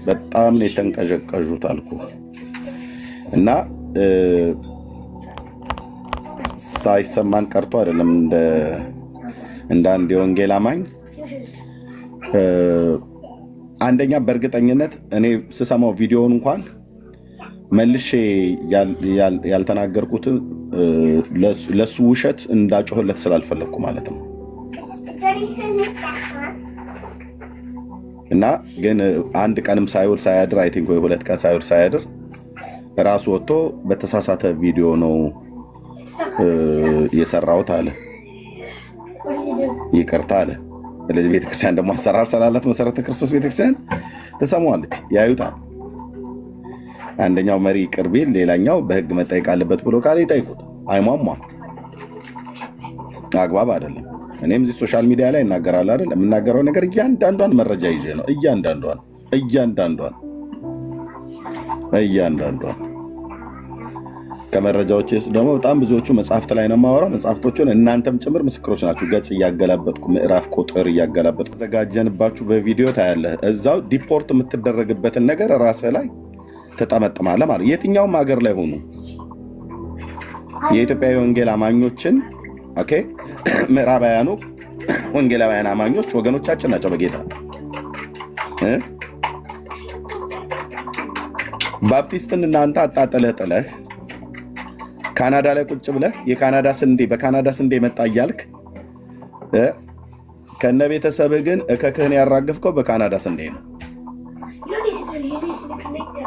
በጣም ነው የተንቀዠቀዡት አልኩ እና ሳይሰማን ቀርቶ አይደለም እንደ አንድ የወንጌል አማኝ አንደኛ በእርግጠኝነት እኔ ስሰማው ቪዲዮውን እንኳን መልሼ ያልተናገርኩት ለሱ ውሸት እንዳጮህለት ስላልፈለኩ ማለት ነው እና ግን አንድ ቀንም ሳይውል ሳያድር አይ ቲንክ ወይ ሁለት ቀን ሳይውል ሳያድር ራሱ ወጥቶ በተሳሳተ ቪዲዮ ነው የሰራውት አለ ይቅርታ አለ ስለዚህ ቤተክርስቲያን ደግሞ አሰራር ስላላት መሰረተ ክርስቶስ ቤተክርስቲያን ተሰማዋለች ያዩታል አንደኛው መሪ ቅርቢል ሌላኛው በህግ መጠየቅ አለበት ብሎ ካለ ይጠይቁት አይሟሟ አግባብ አይደለም እኔም እዚህ ሶሻል ሚዲያ ላይ እናገራለሁ አይደል የምናገረው ነገር እያንዳንዷን መረጃ ይዤ ነው እያንዳንዷን ከመረጃዎች ደግሞ በጣም ብዙዎቹ መጽሐፍት ላይ ነው የማወራው መጽሐፍቶቹን እናንተም ጭምር ምስክሮች ናችሁ ገጽ እያገላበጥኩ ምዕራፍ ቁጥር እያገላበጥኩ ተዘጋጀንባችሁ በቪዲዮ ታያለህ እዛው ዲፖርት የምትደረግበትን ነገር ራስህ ላይ ተጠመጥማለህ ማለት የትኛውም ሀገር ላይ ሆኑ የኢትዮጵያ ወንጌል አማኞችን ኦኬ ምዕራባውያኑ ወንጌላውያን አማኞች ወገኖቻችን ናቸው በጌታ ባፕቲስትን እናንተ አጣጥለህ ጥለህ ካናዳ ላይ ቁጭ ብለህ የካናዳ ስንዴ በካናዳ ስንዴ መጣ እያልክ ከነ ቤተሰብህ ግን እከክህን ያራገፍከው በካናዳ ስንዴ ነው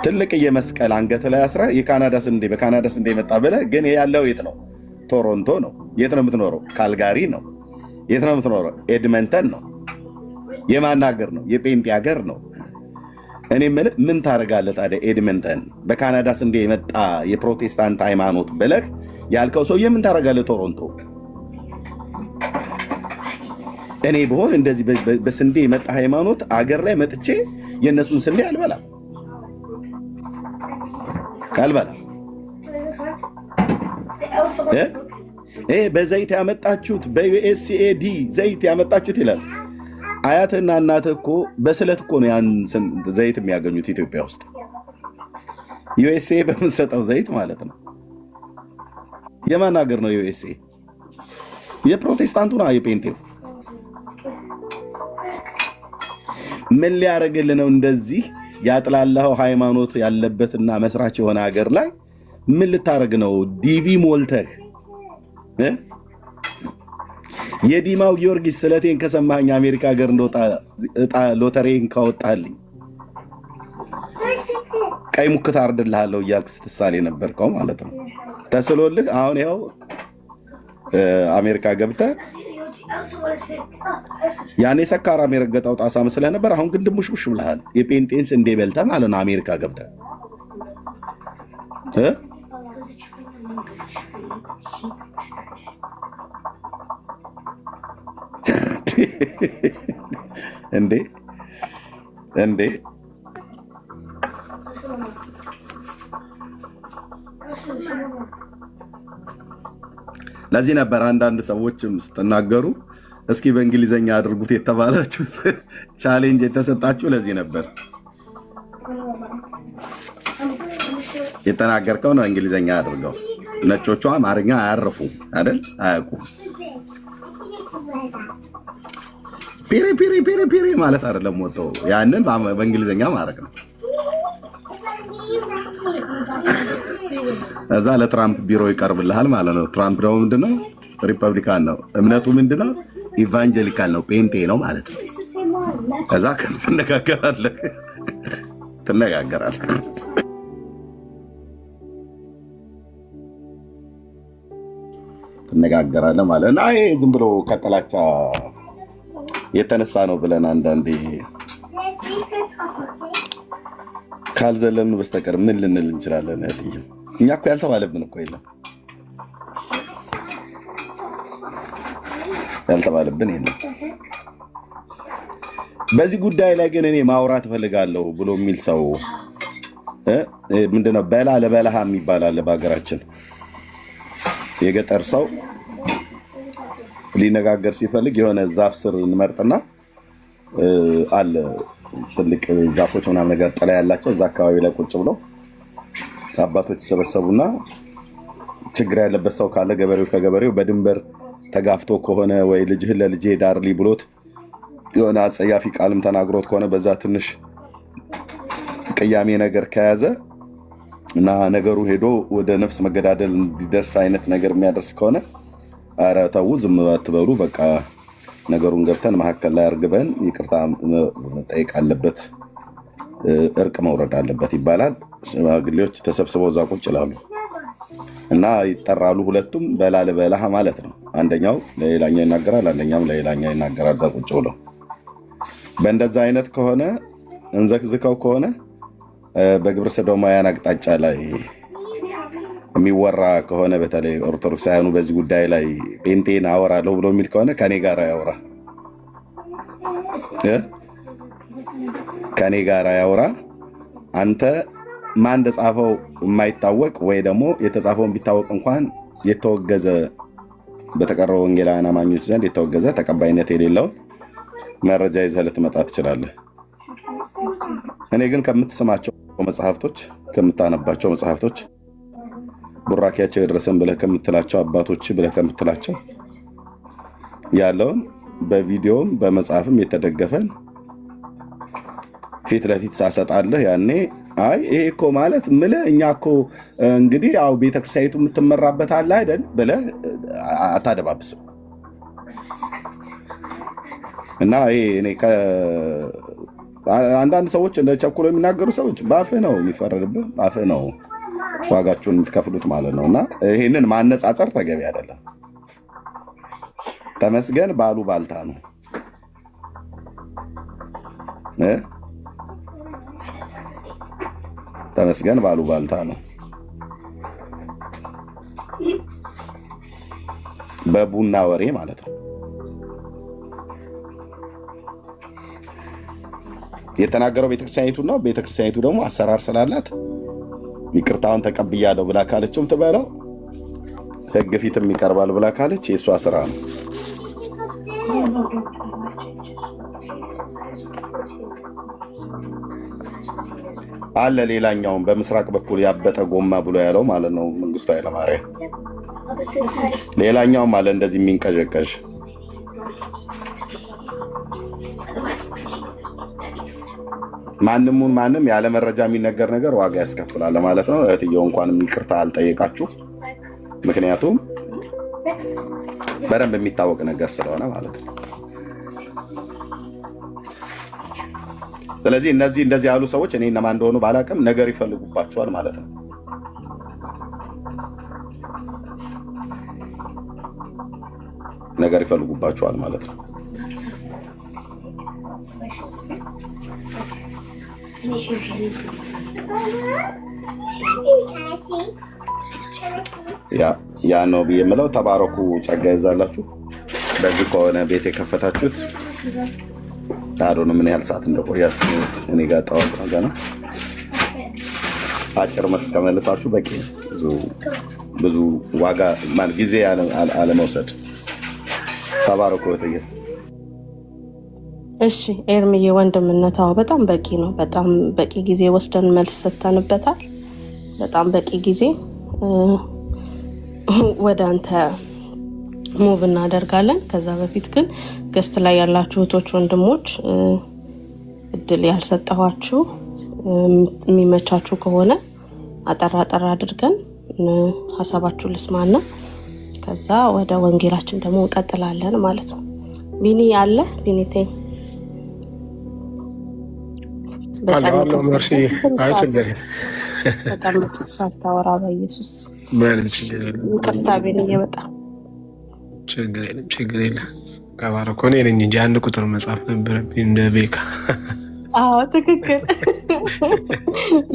ትልቅ የመስቀል አንገት ላይ አስራ የካናዳ ስንዴ በካናዳ ስንዴ መጣ ብለህ ግን ያለው የት ነው ቶሮንቶ ነው የት ነው የምትኖረው ካልጋሪ ነው የት ነው የምትኖረው ኤድመንተን ነው የማን ሀገር ነው የጴንጤ ሀገር ነው እኔ ምን ታደርጋለህ ታዲያ ኤድመንተን በካናዳ ስንዴ የመጣ የፕሮቴስታንት ሃይማኖት ብለህ ያልከው ሰውዬ ምን ታደርጋለህ ቶሮንቶ እኔ በሆን እንደዚህ በስንዴ የመጣ ሃይማኖት አገር ላይ መጥቼ የነሱን ስንዴ አልበላም በዘይት ያመጣችሁት በዩኤስኤዲ ዘይት ያመጣችሁት ይላል አያትና እናትህ እኮ በስለት እኮ ነው ያን ዘይት የሚያገኙት ኢትዮጵያ ውስጥ ዩኤስኤ በምንሰጠው ዘይት ማለት ነው የማን ሀገር ነው ዩኤስኤ የፕሮቴስታንቱ ነው የጴንጤው ምን ሊያደርግልህ ነው እንደዚህ ያጥላላው ሃይማኖት ያለበትና መስራች የሆነ ሀገር ላይ ምን ልታደርግ ነው ዲቪ ሞልተህ የዲማው ጊዮርጊስ ስለቴን ከሰማኝ አሜሪካ ሀገር እንደወጣ እጣ ሎተሪን ካወጣልኝ ቀይ ሙክት አርድልሃለሁ እያልክ ስትሳሌ ነበርከው ማለት ነው ተስሎልህ አሁን ያው አሜሪካ ገብተህ ያኔ ሰካራም የረገጠው ጣሳ መስለህ ነበር አሁን ግን ድሙሽሙሽ ብለሃል የጴንጤንስ እንደ በልተህ ማለት ነው አሜሪካ ገብተህ እንዴ ለዚህ ነበር አንዳንድ ሰዎችም ስትናገሩ እስኪ በእንግሊዘኛ አድርጉት የተባላችሁት ቻሌንጅ የተሰጣችሁ ለዚህ ነበር የተናገርከው ነው እንግሊዘኛ አድርገው ነጮቹ አማርኛ አያርፉ አይደል አያውቁ ፒሪ ማለት አይደለም ወጣው ያንን በእንግሊዘኛ ማድረግ ነው እዛ ለትራምፕ ቢሮ ይቀርብልሃል ማለት ነው ትራምፕ ደግሞ ምንድነው ሪፐብሊካን ነው እምነቱ ምንድነው ኢቫንጀሊካል ነው ጴንጤ ነው ማለት ነው እዛ ትነጋገራለህ ማለት እና ይሄ ዝም ብሎ ከጥላቻ የተነሳ ነው ብለን አንዳንዴ ካልዘለን በስተቀር ምን ልንል እንችላለን እኛ እኮ ያልተባለብን እኮ የለም በዚህ ጉዳይ ላይ ግን እኔ ማውራት እፈልጋለሁ ብሎ የሚል ሰው ምንድነው በላ ለበላሃ የሚባል በሀገራችን የገጠር ሰው ሊነጋገር ሲፈልግ የሆነ ዛፍ ስር እንመርጥና አለ ትልቅ ዛፎች ምናምን ነገር ጥላ ያላቸው እዛ አካባቢ ላይ ቁጭ ብለው አባቶች ተሰበሰቡና ችግር ያለበት ሰው ካለ ገበሬው ከገበሬው በድንበር ተጋፍቶ ከሆነ ወይ ልጅህን ለልጄ ዳርሊ ብሎት የሆነ አጸያፊ ቃልም ተናግሮት ከሆነ በዛ ትንሽ ቅያሜ ነገር ከያዘ እና ነገሩ ሄዶ ወደ ነፍስ መገዳደል እንዲደርስ አይነት ነገር የሚያደርስ ከሆነ ኧረ ተው ዝም አትበሉ፣ በቃ ነገሩን ገብተን መሀከል ላይ አርግበን ይቅርታ መጠየቅ አለበት፣ እርቅ መውረድ አለበት ይባላል። ሽማግሌዎች ተሰብስበው እዛ ቁጭ ይላሉ እና ይጠራሉ። ሁለቱም በላለ በላህ ማለት ነው። አንደኛው ለሌላኛው ይናገራል፣ አንደኛም ለሌላኛው ይናገራል። እዛ ቁጭ ብለው በእንደዛ አይነት ከሆነ እንዘክዝከው ከሆነ በግብረ ሰዶማውያን አቅጣጫ ላይ የሚወራ ከሆነ በተለይ ኦርቶዶክሳውያኑ በዚህ ጉዳይ ላይ ጴንጤን አወራለሁ ብሎ የሚል ከሆነ ከኔ ጋር ያወራ ከኔ ጋር ያወራ። አንተ ማን እንደጻፈው የማይታወቅ ወይ ደግሞ የተጻፈውን ቢታወቅ እንኳን የተወገዘ በተቀረው ወንጌላውያን አማኞች ዘንድ የተወገዘ ተቀባይነት የሌለው መረጃ ይዘህ ልትመጣ ትችላለህ። እኔ ግን ከምትሰማቸው መጽሐፍቶች ከምታነባቸው መጽሐፍቶች ቡራኪያቸው ይድረሰን ብለህ ከምትላቸው አባቶች ብለህ ከምትላቸው ያለውን በቪዲዮም በመጽሐፍም የተደገፈን ፊት ለፊት ሳሰጣለህ ያኔ አይ ይሄ እኮ ማለት ምልህ እኛ እኮ እንግዲህ ያው ቤተክርስቲያኒቱ የምትመራበት አለ አይደል ብለህ አታደባብስም። እና ይሄ እኔ አንዳንድ ሰዎች እንደ ቸኩሎ የሚናገሩ ሰዎች በአፍህ ነው የሚፈረድብህ፣ በአፍህ ነው ዋጋችሁን የምትከፍሉት ማለት ነው። እና ይህንን ማነጻጸር ተገቢ አይደለም። ተመስገን ባሉ ባልታ ነው። ተመስገን ባሉ ባልታ ነው። በቡና ወሬ ማለት ነው የተናገረው ቤተክርስቲያኒቱ ነው። ቤተክርስቲያኒቱ ደግሞ አሰራር ስላላት ይቅርታውን ተቀብያለሁ ብላ ካለችም ትበለው፣ ህግ ፊትም ይቀርባል ብላ ካለች የእሷ ስራ ነው። አለ ሌላኛውም በምስራቅ በኩል ያበጠ ጎማ ብሎ ያለው ማለት ነው መንግስቱ ኃይለማርያም። ሌላኛውም አለ እንደዚህ የሚንቀዠቀዥ ማንም ያለ መረጃ የሚነገር ነገር ዋጋ ያስከፍላል ማለት ነው። እህትየው እንኳን ይቅርታ አልጠየቃችሁ፣ ምክንያቱም በደንብ የሚታወቅ ነገር ስለሆነ ማለት ነው። ስለዚህ እንደዚህ ያሉ ሰዎች እኔ እነማን እንደሆኑ ባላቅም ነገር ይፈልጉባቸዋል ማለት ነው። ነገር ይፈልጉባቸዋል ማለት ነው። ያ ነው ብዬ የምለው። ተባረኩ፣ ጸጋ ይብዛላችሁ። በዚህ ከሆነ ቤት የከፈታችሁት ታዲያ ምን ያህል ሰዓት እንደቆያችሁ እኔ ጋር ጠዋት ነው ገና አጭር መልስ ከመለሳችሁ በቂ ብዙ ዋጋ ማለት ጊዜ አለመውሰድ። ተባረኩ ወተየ። እሺ ኤርሚዬ ወንድምነታው በጣም በቂ ነው። በጣም በቂ ጊዜ ወስደን መልስ ሰጥተንበታል። በጣም በቂ ጊዜ ወደ አንተ ሙቭ እናደርጋለን። ከዛ በፊት ግን ገስት ላይ ያላችሁ እህቶች ወንድሞች እድል ያልሰጠኋችሁ የሚመቻችሁ ከሆነ አጠራ አድርገን ሀሳባችሁ ልስማና ከዛ ወደ ወንጌላችን ደግሞ እንቀጥላለን ማለት ነው። ቢኒ አለ ቢኒቴ በጣም ሳታወራ በኢየሱስ ይቅርታ ቢኒዬ፣ በጣም ችግር የለም። ተባረኮ እኔ ነኝ እንጂ አንድ ቁጥር መጽሐፍ ነበረብኝ እንደ ቤካ። አዎ ትክክል፣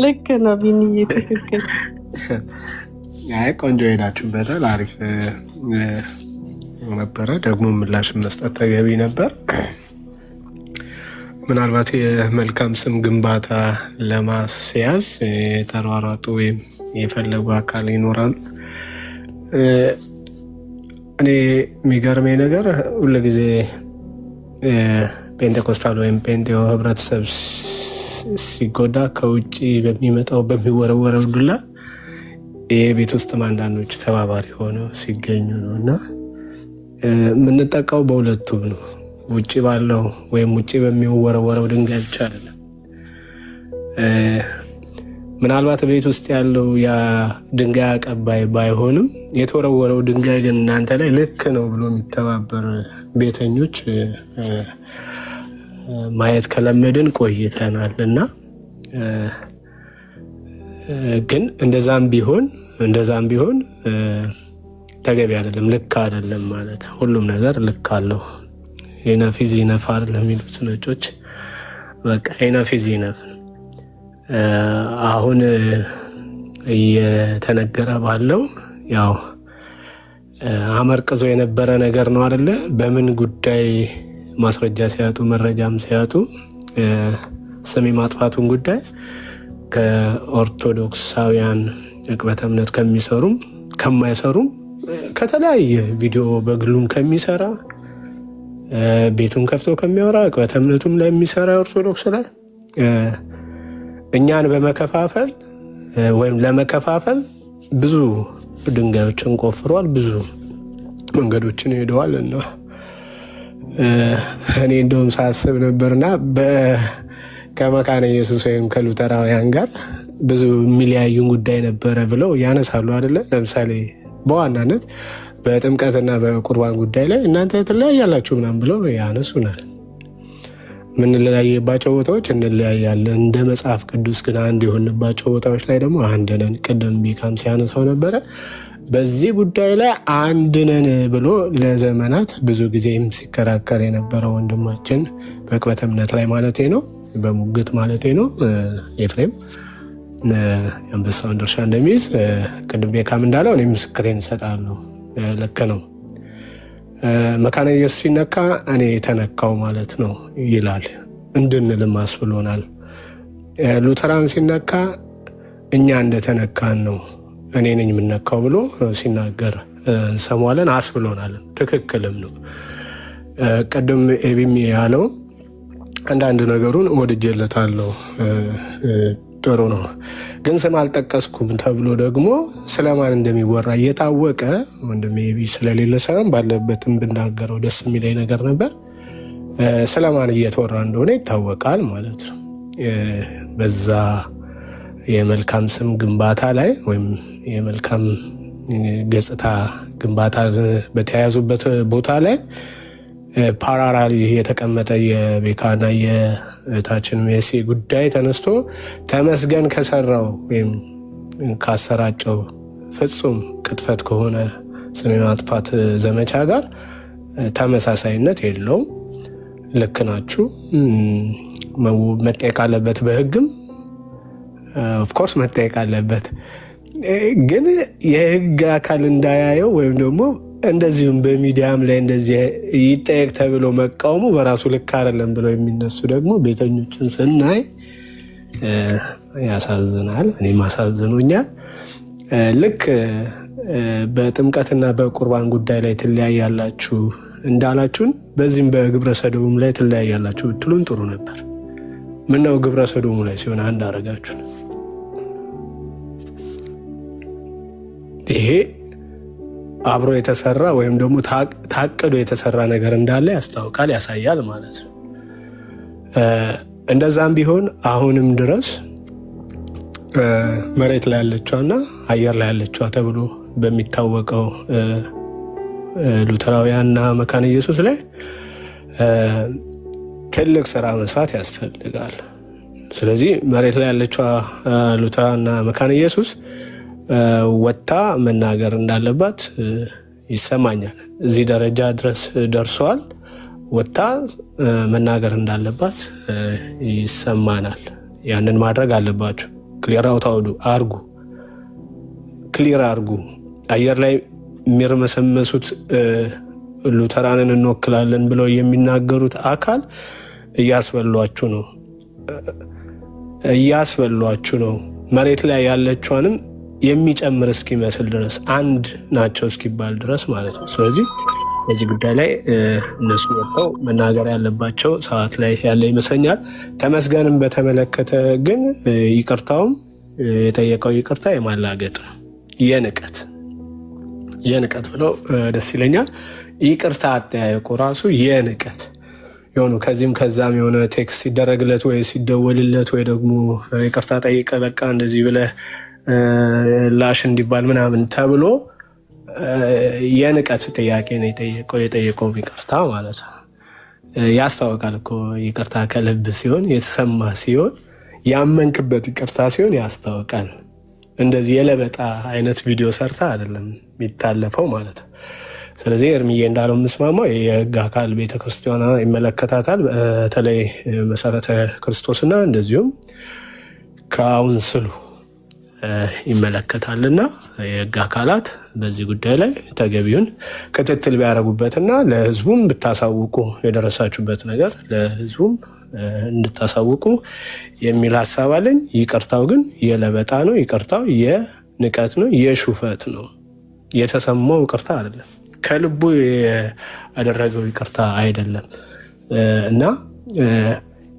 ልክ ነው ቢኒዬ፣ ትክክል። አይ ቆንጆ ሄዳችሁበታል። አሪፍ ነበረ። ደግሞ ምላሽ መስጠት ተገቢ ነበር። ምናልባት የመልካም ስም ግንባታ ለማስያዝ የተሯሯጡ ወይም የፈለጉ አካል ይኖራሉ። እኔ የሚገርመኝ ነገር ሁልጊዜ ፔንቴኮስታል ወይም ፔንቴዮ ህብረተሰብ ሲጎዳ ከውጭ በሚመጣው በሚወረወረው ዱላ የቤት ውስጥ አንዳንዶች ተባባሪ ሆነው ሲገኙ ነው እና የምንጠቃው በሁለቱም ነው። ውጭ ባለው ወይም ውጭ በሚወረወረው ድንጋይ ብቻ አይደለም። ምናልባት ቤት ውስጥ ያለው ያ ድንጋይ አቀባይ ባይሆንም የተወረወረው ድንጋይ ግን እናንተ ላይ ልክ ነው ብሎ የሚተባበር ቤተኞች ማየት ከለመድን ቆይተናል እና ግን እንደዛም ቢሆን ተገቢ አይደለም፣ ልክ አይደለም ማለት ሁሉም ነገር ልክ አለው። ኢነፍ ኢዝ ኢነፍ አይደለም የሚሉት ነጮች። በቃ ኢነፍ ኢዝ ኢነፍ። አሁን እየተነገረ ባለው ያው አመርቅዞ የነበረ ነገር ነው አይደለ? በምን ጉዳይ ማስረጃ ሲያጡ መረጃም ሲያጡ ስም የማጥፋቱን ጉዳይ ከኦርቶዶክሳውያን ዕቅበተ እምነት ከሚሰሩም ከማይሰሩም ከተለያየ ቪዲዮ በግሉም ከሚሰራ ቤቱን ከፍቶ ከሚያወራ ዕቅበተ እምነቱም ላይ የሚሰራ ኦርቶዶክስ ላይ እኛን በመከፋፈል ወይም ለመከፋፈል ብዙ ድንጋዮችን ቆፍሯል፣ ብዙ መንገዶችን ሄደዋል እና እኔ እንደውም ሳስብ ነበርና ከመካነ ኢየሱስ ወይም ከሉተራውያን ጋር ብዙ የሚለያዩን ጉዳይ ነበረ ብለው ያነሳሉ አይደለ? ለምሳሌ በዋናነት በጥምቀትና በቁርባን ጉዳይ ላይ እናንተ ትለያያላችሁ ምናምን ብለው ያነሱናል። የምንለያየባቸው ቦታዎች እንለያያለን፣ እንደ መጽሐፍ ቅዱስ ግን አንድ የሆንባቸው ቦታዎች ላይ ደግሞ አንድ ነን። ቅድም ቢካም ሲያነሳው ነበረ። በዚህ ጉዳይ ላይ አንድ ነን ብሎ ለዘመናት ብዙ ጊዜም ሲከራከር የነበረ ወንድማችን በዕቅበተ እምነት ላይ ማለቴ ነው፣ በሙግት ማለቴ ነው፣ ኤፍሬም የአንበሳውን ድርሻ እንደሚይዝ ቅድም ቤካም እንዳለው እኔ ምስክሬን እሰጣለሁ። ልክ ነው። መካነ ኢየሱስ ሲነካ እኔ ተነካው ማለት ነው ይላል እንድንልም አስብሎናል። ሉተራን ሲነካ እኛ እንደተነካን ነው እኔ ነኝ የምነካው ብሎ ሲናገር ሰሟለን፣ አስብሎናል። ትክክልም ነው። ቅድም ኤቢም ያለው አንዳንድ ነገሩን ወድጄለታለሁ፣ ጥሩ ነው። ግን ስም አልጠቀስኩም ተብሎ ደግሞ ስለማን እንደሚወራ እየታወቀ ወንድም ኤቢ ስለሌለ ሳይሆን ባለበትም ብናገረው ደስ የሚለኝ ነገር ነበር። ስለማን እየተወራ እንደሆነ ይታወቃል ማለት ነው። በዛ የመልካም ስም ግንባታ ላይ ወይም የመልካም ገጽታ ግንባታ በተያያዙበት ቦታ ላይ ፓራራሊ የተቀመጠ የቤካና የእህታችን ሜሲ ጉዳይ ተነስቶ ተመስገን ከሰራው ወይም ካሰራጨው ፍጹም ቅጥፈት ከሆነ ስም የማጥፋት ዘመቻ ጋር ተመሳሳይነት የለውም። ልክ ናችሁ። መጠየቅ አለበት፣ በህግም ኦፍኮርስ መጠየቅ አለበት። ግን የህግ አካል እንዳያየው ወይም ደግሞ እንደዚሁም በሚዲያም ላይ እንደዚህ ይጠየቅ ተብሎ መቃወሙ በራሱ ልክ አይደለም ብለው የሚነሱ ደግሞ ቤተኞችን ስናይ ያሳዝናል። እኔም አሳዝኖኛል። ልክ በጥምቀትና በቁርባን ጉዳይ ላይ ትለያያላችሁ እንዳላችሁን በዚህም በግብረ ሰዶም ላይ ትለያያላችሁ ብትሉን ጥሩ ነበር። ምነው ግብረ ሰዶሙ ላይ ሲሆን አንድ አረጋችሁን? ይሄ አብሮ የተሰራ ወይም ደግሞ ታቅዶ የተሰራ ነገር እንዳለ ያስታውቃል፣ ያሳያል ማለት ነው። እንደዛም ቢሆን አሁንም ድረስ መሬት ላይ ያለችዋና አየር ላይ ያለችዋ ተብሎ በሚታወቀው ሉተራውያንና መካነ ኢየሱስ ላይ ትልቅ ስራ መስራት ያስፈልጋል። ስለዚህ መሬት ላይ ያለችዋ ሉተራንና መካነ ኢየሱስ ወጥታ መናገር እንዳለባት ይሰማኛል። እዚህ ደረጃ ድረስ ደርሰዋል። ወጥታ መናገር እንዳለባት ይሰማናል። ያንን ማድረግ አለባችሁ። ክሊር አውት አርጉ፣ ክሊር አርጉ። አየር ላይ የሚርመሰመሱት ሉተራንን እንወክላለን ብለው የሚናገሩት አካል እያስበሏችሁ ነው። መሬት ላይ ያለችዋንም የሚጨምር እስኪመስል ድረስ አንድ ናቸው እስኪባል ድረስ ማለት ነው። ስለዚህ በዚህ ጉዳይ ላይ እነሱ ወጥተው መናገር ያለባቸው ሰዓት ላይ ያለ ይመስለኛል። ተመስገንም በተመለከተ ግን ይቅርታውም የጠየቀው ይቅርታ የማላገጥ ነው፣ የንቀት ብለው ደስ ይለኛል። ይቅርታ አጠያየቁ ራሱ የንቀት የሆኑ ከዚህም ከዛም የሆነ ቴክስት ሲደረግለት ወይ ሲደወልለት ወይ ደግሞ ይቅርታ ጠይቀ በቃ እንደዚህ ብለህ ላሽ እንዲባል ምናምን ተብሎ የንቀት ጥያቄ ነው የጠየቀው ይቅርታ ማለት ነው። ያስታውቃል እኮ ይቅርታ ከልብ ሲሆን የተሰማ ሲሆን ያመንክበት ይቅርታ ሲሆን ያስታውቃል። እንደዚህ የለበጣ አይነት ቪዲዮ ሰርታ አይደለም የሚታለፈው ማለት ነው። ስለዚህ እርምዬ እንዳለው የምስማማው የህግ አካል ቤተክርስቲያኗ ይመለከታታል። በተለይ መሰረተ ክርስቶስና እንደዚሁም ካውንስሉ ይመለከታልና የህግ አካላት በዚህ ጉዳይ ላይ ተገቢውን ክትትል ቢያደርጉበትና ለህዝቡም ብታሳውቁ የደረሳችሁበት ነገር ለህዝቡም እንድታሳውቁ የሚል ሀሳብ አለኝ። ይቅርታው ግን የለበጣ ነው። ይቅርታው የንቀት ነው፣ የሹፈት ነው። የተሰማው ይቅርታ አይደለም፣ ከልቡ ያደረገው ይቅርታ አይደለም እና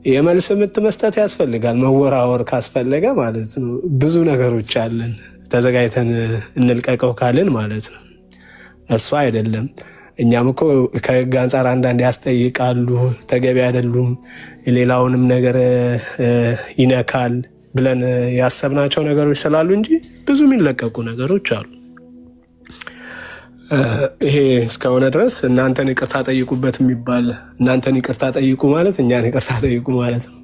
የመልስ ምት መስጠት ያስፈልጋል። መወራወር ካስፈለገ ማለት ነው። ብዙ ነገሮች አለን ተዘጋጅተን እንልቀቀው ካልን ማለት ነው። እሱ አይደለም። እኛም እኮ ከህግ አንጻር አንዳንድ ያስጠይቃሉ፣ ተገቢ አይደሉም፣ ሌላውንም ነገር ይነካል ብለን ያሰብናቸው ነገሮች ስላሉ እንጂ ብዙ የሚለቀቁ ነገሮች አሉ። ይሄ እስከሆነ ድረስ እናንተን ይቅርታ ጠይቁበት የሚባል እናንተን ይቅርታ ጠይቁ ማለት እኛን ይቅርታ ጠይቁ ማለት ነው።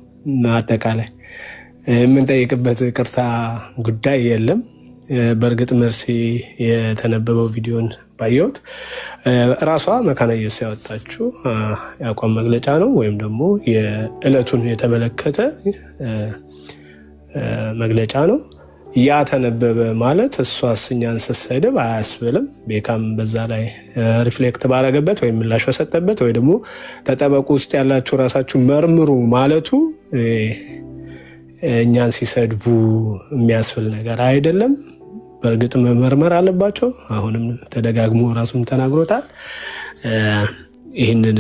አጠቃላይ የምንጠይቅበት ይቅርታ ጉዳይ የለም። በእርግጥ መርሲ የተነበበው ቪዲዮን ባየሁት ራሷ መካነ ኢየሱስ ያወጣችው የአቋም መግለጫ ነው፣ ወይም ደግሞ የዕለቱን የተመለከተ መግለጫ ነው። ያ ተነበበ ማለት እሷስ እኛን ስትሰድብ አያስብልም። ቤካም በዛ ላይ ሪፍሌክት ባረገበት ወይም ምላሽ በሰጠበት ወይ ደግሞ ተጠበቁ ውስጥ ያላችሁ ራሳችሁ መርምሩ ማለቱ እኛን ሲሰድቡ የሚያስብል ነገር አይደለም። በእርግጥ መመርመር አለባቸው። አሁንም ተደጋግሞ ራሱም ተናግሮታል። ይህንን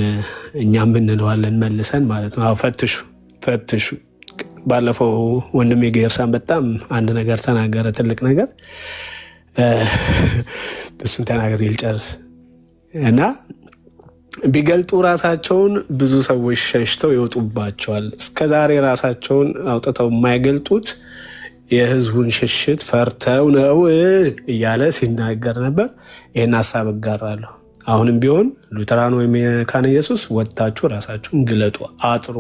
እኛም እንለዋለን መልሰን ማለት ነው። ፈትሹ። ባለፈው ወንድሜ ጌርሳን በጣም አንድ ነገር ተናገረ፣ ትልቅ ነገር። እሱን ተናገር ይልጨርስ እና ቢገልጡ ራሳቸውን ብዙ ሰዎች ሸሽተው ይወጡባቸዋል። እስከዛሬ ራሳቸውን አውጥተው የማይገልጡት የህዝቡን ሽሽት ፈርተው ነው እያለ ሲናገር ነበር። ይህን ሀሳብ እጋራለሁ። አሁንም ቢሆን ሉተራን ወይም መካነ ኢየሱስ ወጥታችሁ ራሳችሁን ግለጡ፣ አጥሩ።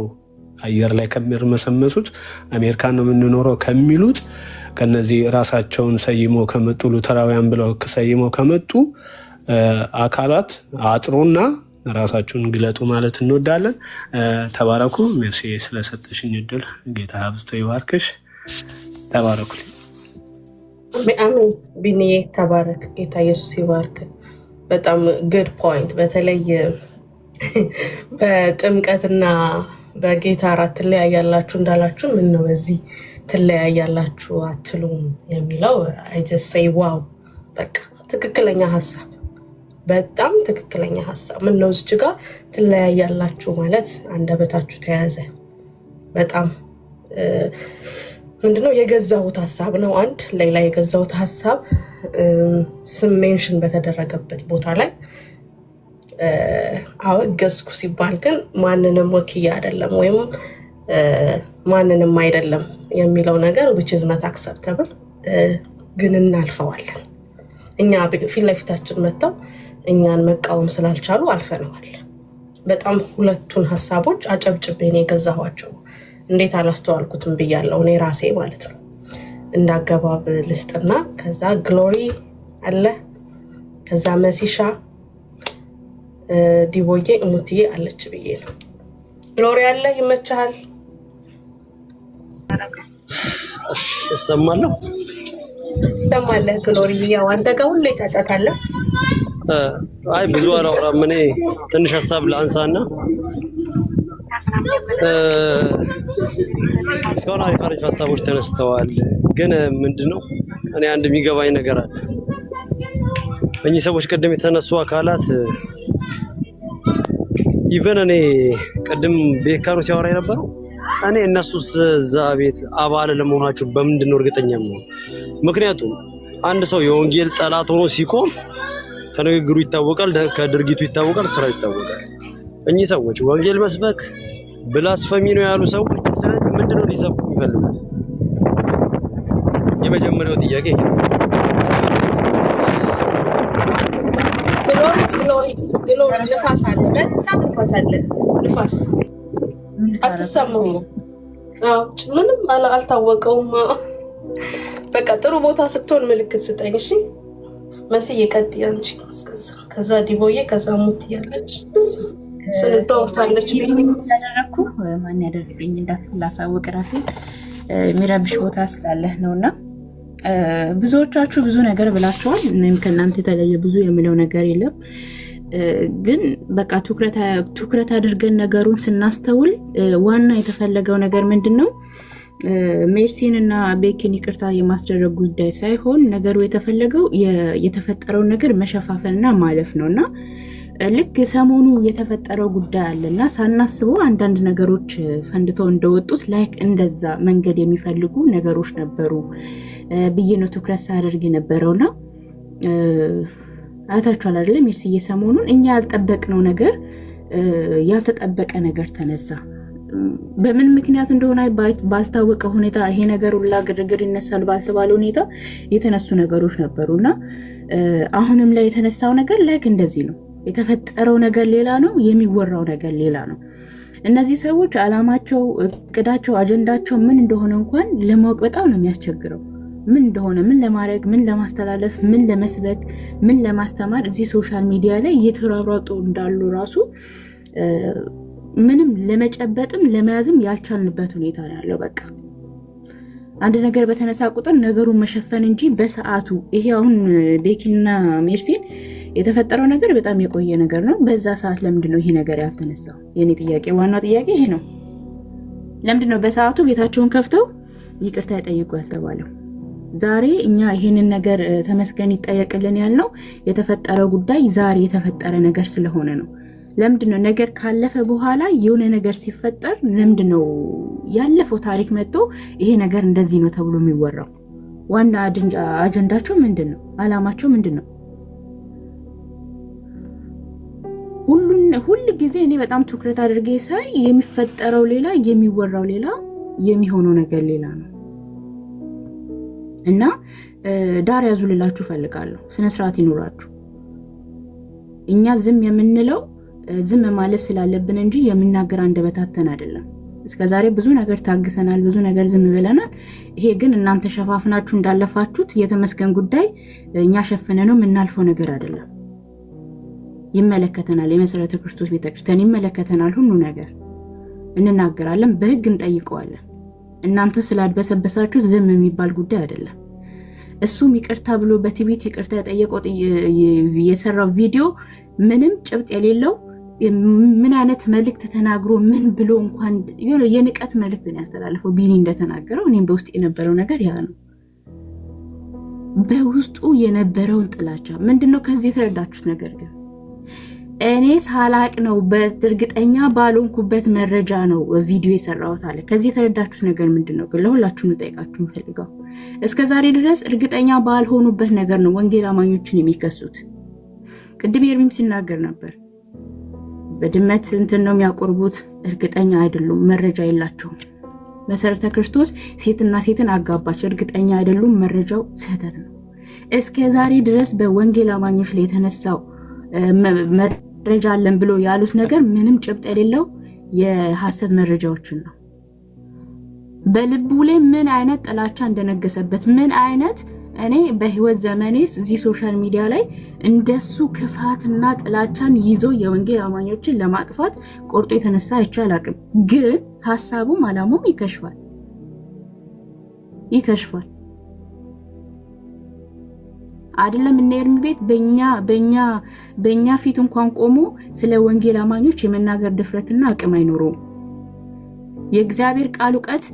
አየር ላይ ከሚርመሰመሱት አሜሪካን ነው የምንኖረው ከሚሉት ከነዚህ ራሳቸውን ሰይሞ ከመጡ ሉተራውያን ብለው ሰይሞ ከመጡ አካላት አጥሩና ራሳችሁን ግለጡ ማለት እንወዳለን። ተባረኩ። ሜርሲ ስለሰጠሽኝ እድል ጌታ አብዝቶ ይባርክሽ። ተባረኩ። አሜን። ቢኒዬ ተባረክ። ጌታ ኢየሱስ ይባርክ። በጣም ጉድ ፖይንት። በተለይ በጥምቀትና በጌታ እራት ትለያያላችሁ እንዳላችሁ ምን ነው በዚህ ትለያያላችሁ አትሉም የሚለው አይ ጀስት ሴይ ዋው። በቃ ትክክለኛ ሀሳብ፣ በጣም ትክክለኛ ሀሳብ። ምን ነው እዚህ ጋር ትለያያላችሁ ማለት አንደበታችሁ ተያዘ። በጣም ምንድነው የገዛሁት ሀሳብ ነው። አንድ ሌላ የገዛሁት ሀሳብ ስም ሜንሽን በተደረገበት ቦታ ላይ አወገዝኩ ሲባል ግን ማንንም ወክዬ አይደለም ወይም ማንንም አይደለም የሚለው ነገር which is not acceptable ግን እናልፈዋለን። እኛ ፊት ለፊታችን መጥተው እኛን መቃወም ስላልቻሉ አልፈነዋል። በጣም ሁለቱን ሀሳቦች አጨብጭቤ ነው የገዛኋቸው። እንዴት አላስተዋልኩትም ብያለሁ እኔ ራሴ ማለት ነው። እንዳገባብ ልስጥና ከዛ ግሎሪ አለ፣ ከዛ መሲሻ ዲቦዬ እሙትዬ አለች ብዬ ነው። ግሎሪ አለ፣ ይመችሃል? እሺ እሰማለሁ። ትሰማለህ? ግሎሪ ያው አንተ ጋር ሁሌ ታጫታለህ። አይ ብዙ አላወራም። እኔ ትንሽ ሀሳብ ላንሳና እስካሁን አሪፍ አሪፍ ሀሳቦች ተነስተዋል። ግን ምንድነው እኔ አንድ የሚገባኝ ነገር አለ። እኚህ ሰዎች ቀደም የተነሱ አካላት ኢቨን እኔ ቅድም ቤካኑ ሲያወራ የነበረው እኔ እነሱስ እዛ ቤት አባል ለመሆናቸው በምንድን ነው እርግጠኛ ነው? ምክንያቱም አንድ ሰው የወንጌል ጠላት ሆኖ ሲቆም ከንግግሩ ይታወቃል፣ ከድርጊቱ ይታወቃል፣ ስራው ይታወቃል። እኚህ ሰዎች ወንጌል መስበክ ብላስፈሚ ነው ያሉ ሰዎች ስለዚህ ምንድነው ሊሰብኩ የሚፈልጉት? የመጀመሪያው ጥያቄ ይሄ ነው። ግሎሪ ንፋስ አለ፣ በጣም ንፋስ አለ። ንፋስ አትሰማም? ምንም አልታወቀውም። በቃ ጥሩ ቦታ ስትሆን ምልክት ስጠኝ እሺ። መስዬ ቀጥይ አንቺ። ከዛ ዲቦዬ፣ ከዛ ሙት ያለች ስንዳወርታለች። ያደረኩ ማን ያደረገኝ እንዳትላሳወቅ ራሴ የሚረብሽ ቦታ ስላለህ ነውና ብዙዎቻችሁ ብዙ ነገር ብላችኋል። እኔም ከእናንተ የተለየ ብዙ የምለው ነገር የለም። ግን በቃ ትኩረት አድርገን ነገሩን ስናስተውል ዋና የተፈለገው ነገር ምንድን ነው? ሜርሲን እና ቤኪን ይቅርታ የማስደረግ ጉዳይ ሳይሆን ነገሩ የተፈለገው የተፈጠረውን ነገር መሸፋፈንና ማለፍ ነው እና ልክ ሰሞኑ የተፈጠረው ጉዳይ አለና ሳናስበው አንዳንድ ነገሮች ፈንድተው እንደወጡት ላይክ እንደዛ መንገድ የሚፈልጉ ነገሮች ነበሩ ብዬ ነው ትኩረት ሳደርግ የነበረውና አይታችኋል አይደለም? ሜርሲዬ ሰሞኑን እኛ ያልጠበቅነው ነገር ያልተጠበቀ ነገር ተነሳ። በምን ምክንያት እንደሆነ ባልታወቀ ሁኔታ ይሄ ነገር ሁላ ግርግር ይነሳል ባልተባለ ሁኔታ የተነሱ ነገሮች ነበሩና አሁንም ላይ የተነሳው ነገር ላይክ እንደዚህ ነው። የተፈጠረው ነገር ሌላ ነው፣ የሚወራው ነገር ሌላ ነው። እነዚህ ሰዎች ዓላማቸው፣ እቅዳቸው፣ አጀንዳቸው ምን እንደሆነ እንኳን ለማወቅ በጣም ነው የሚያስቸግረው። ምን እንደሆነ፣ ምን ለማድረግ፣ ምን ለማስተላለፍ፣ ምን ለመስበክ፣ ምን ለማስተማር እዚህ ሶሻል ሚዲያ ላይ እየተሯሯጡ እንዳሉ ራሱ ምንም ለመጨበጥም ለመያዝም ያልቻልንበት ሁኔታ ነው ያለው። በቃ አንድ ነገር በተነሳ ቁጥር ነገሩን መሸፈን እንጂ በሰዓቱ ይሄ አሁን ቤኪና ሜርሲን የተፈጠረው ነገር በጣም የቆየ ነገር ነው። በዛ ሰዓት ለምንድን ነው ይሄ ነገር ያልተነሳው? የኔ ጥያቄ፣ ዋናው ጥያቄ ይሄ ነው። ለምንድን ነው በሰዓቱ ቤታቸውን ከፍተው ይቅርታ ይጠይቁ ያልተባለው? ዛሬ እኛ ይሄንን ነገር ተመስገን ይጠየቅልን ያልነው የተፈጠረው ጉዳይ ዛሬ የተፈጠረ ነገር ስለሆነ ነው። ለምንድነው ነገር ካለፈ በኋላ የሆነ ነገር ሲፈጠር ለምንድነው ያለፈው ታሪክ መጥቶ ይሄ ነገር እንደዚህ ነው ተብሎ የሚወራው? ዋና አጀንዳቸው ምንድነው? አላማቸው ምንድነው? ሁሉ ጊዜ እኔ በጣም ትኩረት አድርጌ ሳይ የሚፈጠረው ሌላ፣ የሚወራው ሌላ፣ የሚሆነው ነገር ሌላ ነው እና ዳር ያዙ ልላችሁ ፈልጋለሁ። ስነ ስርዓት ይኖራችሁ። እኛ ዝም የምንለው ዝም ማለት ስላለብን እንጂ የምናገር አንደበታተን አይደለም። እስከዛሬ ብዙ ነገር ታግሰናል፣ ብዙ ነገር ዝም ብለናል። ይሄ ግን እናንተ ሸፋፍናችሁ እንዳለፋችሁት የተመስገን ጉዳይ እኛ ሸፍነነው የምናልፈው ነገር አይደለም። ይመለከተናል። የመሰረተ ክርስቶስ ቤተክርስቲያን ይመለከተናል። ሁሉ ነገር እንናገራለን፣ በህግ እንጠይቀዋለን። እናንተ ስላድበሰበሳችሁት ዝም የሚባል ጉዳይ አይደለም። እሱም ይቅርታ ብሎ በቲቪት ይቅርታ የጠየቀው የሰራው ቪዲዮ ምንም ጭብጥ የሌለው ምን አይነት መልእክት ተናግሮ ምን ብሎ እንኳን የንቀት መልእክት ነው ያስተላልፈው። ቢኒ እንደተናገረው እኔም በውስጥ የነበረው ነገር ያ ነው። በውስጡ የነበረውን ጥላቻ ምንድነው? ከዚህ የተረዳችሁት ነገር ግን እኔ ሳላቅ ነው በእርግጠኛ ባልሆንኩበት መረጃ ነው ቪዲዮ የሰራሁት አለ። ከዚህ የተረዳችሁት ነገር ምንድነው? ግን ለሁላችሁም ልጠይቃችሁ ፈልገው እስከዛሬ ድረስ እርግጠኛ ባልሆኑበት ነገር ነው ወንጌል አማኞችን የሚከሱት። ቅድም ኤርሚም ሲናገር ነበር። በድመት እንትን ነው የሚያቆርቡት፣ እርግጠኛ አይደሉም፣ መረጃ የላቸውም። መሰረተ ክርስቶስ ሴትና ሴትን አጋባች፣ እርግጠኛ አይደሉም፣ መረጃው ስህተት ነው። እስከዛሬ ድረስ በወንጌል አማኞች ላይ የተነሳው መረጃ አለን ብሎ ያሉት ነገር ምንም ጭብጥ የሌለው የሐሰት መረጃዎችን ነው። በልቡ ላይ ምን አይነት ጥላቻ እንደነገሰበት ምን አይነት እኔ በህይወት ዘመኔ እዚህ ሶሻል ሚዲያ ላይ እንደሱ ክፋትና ጥላቻን ይዞ የወንጌል አማኞችን ለማጥፋት ቆርጦ የተነሳ አይቻል አቅም። ግን ሐሳቡም አላማውም ይከሽፋል። አይደለም እነ ኤርሚ ቤት በእኛ ፊት እንኳን ቆሞ ስለ ወንጌል አማኞች የመናገር ድፍረትና አቅም አይኖረውም። የእግዚአብሔር ቃል እውቀት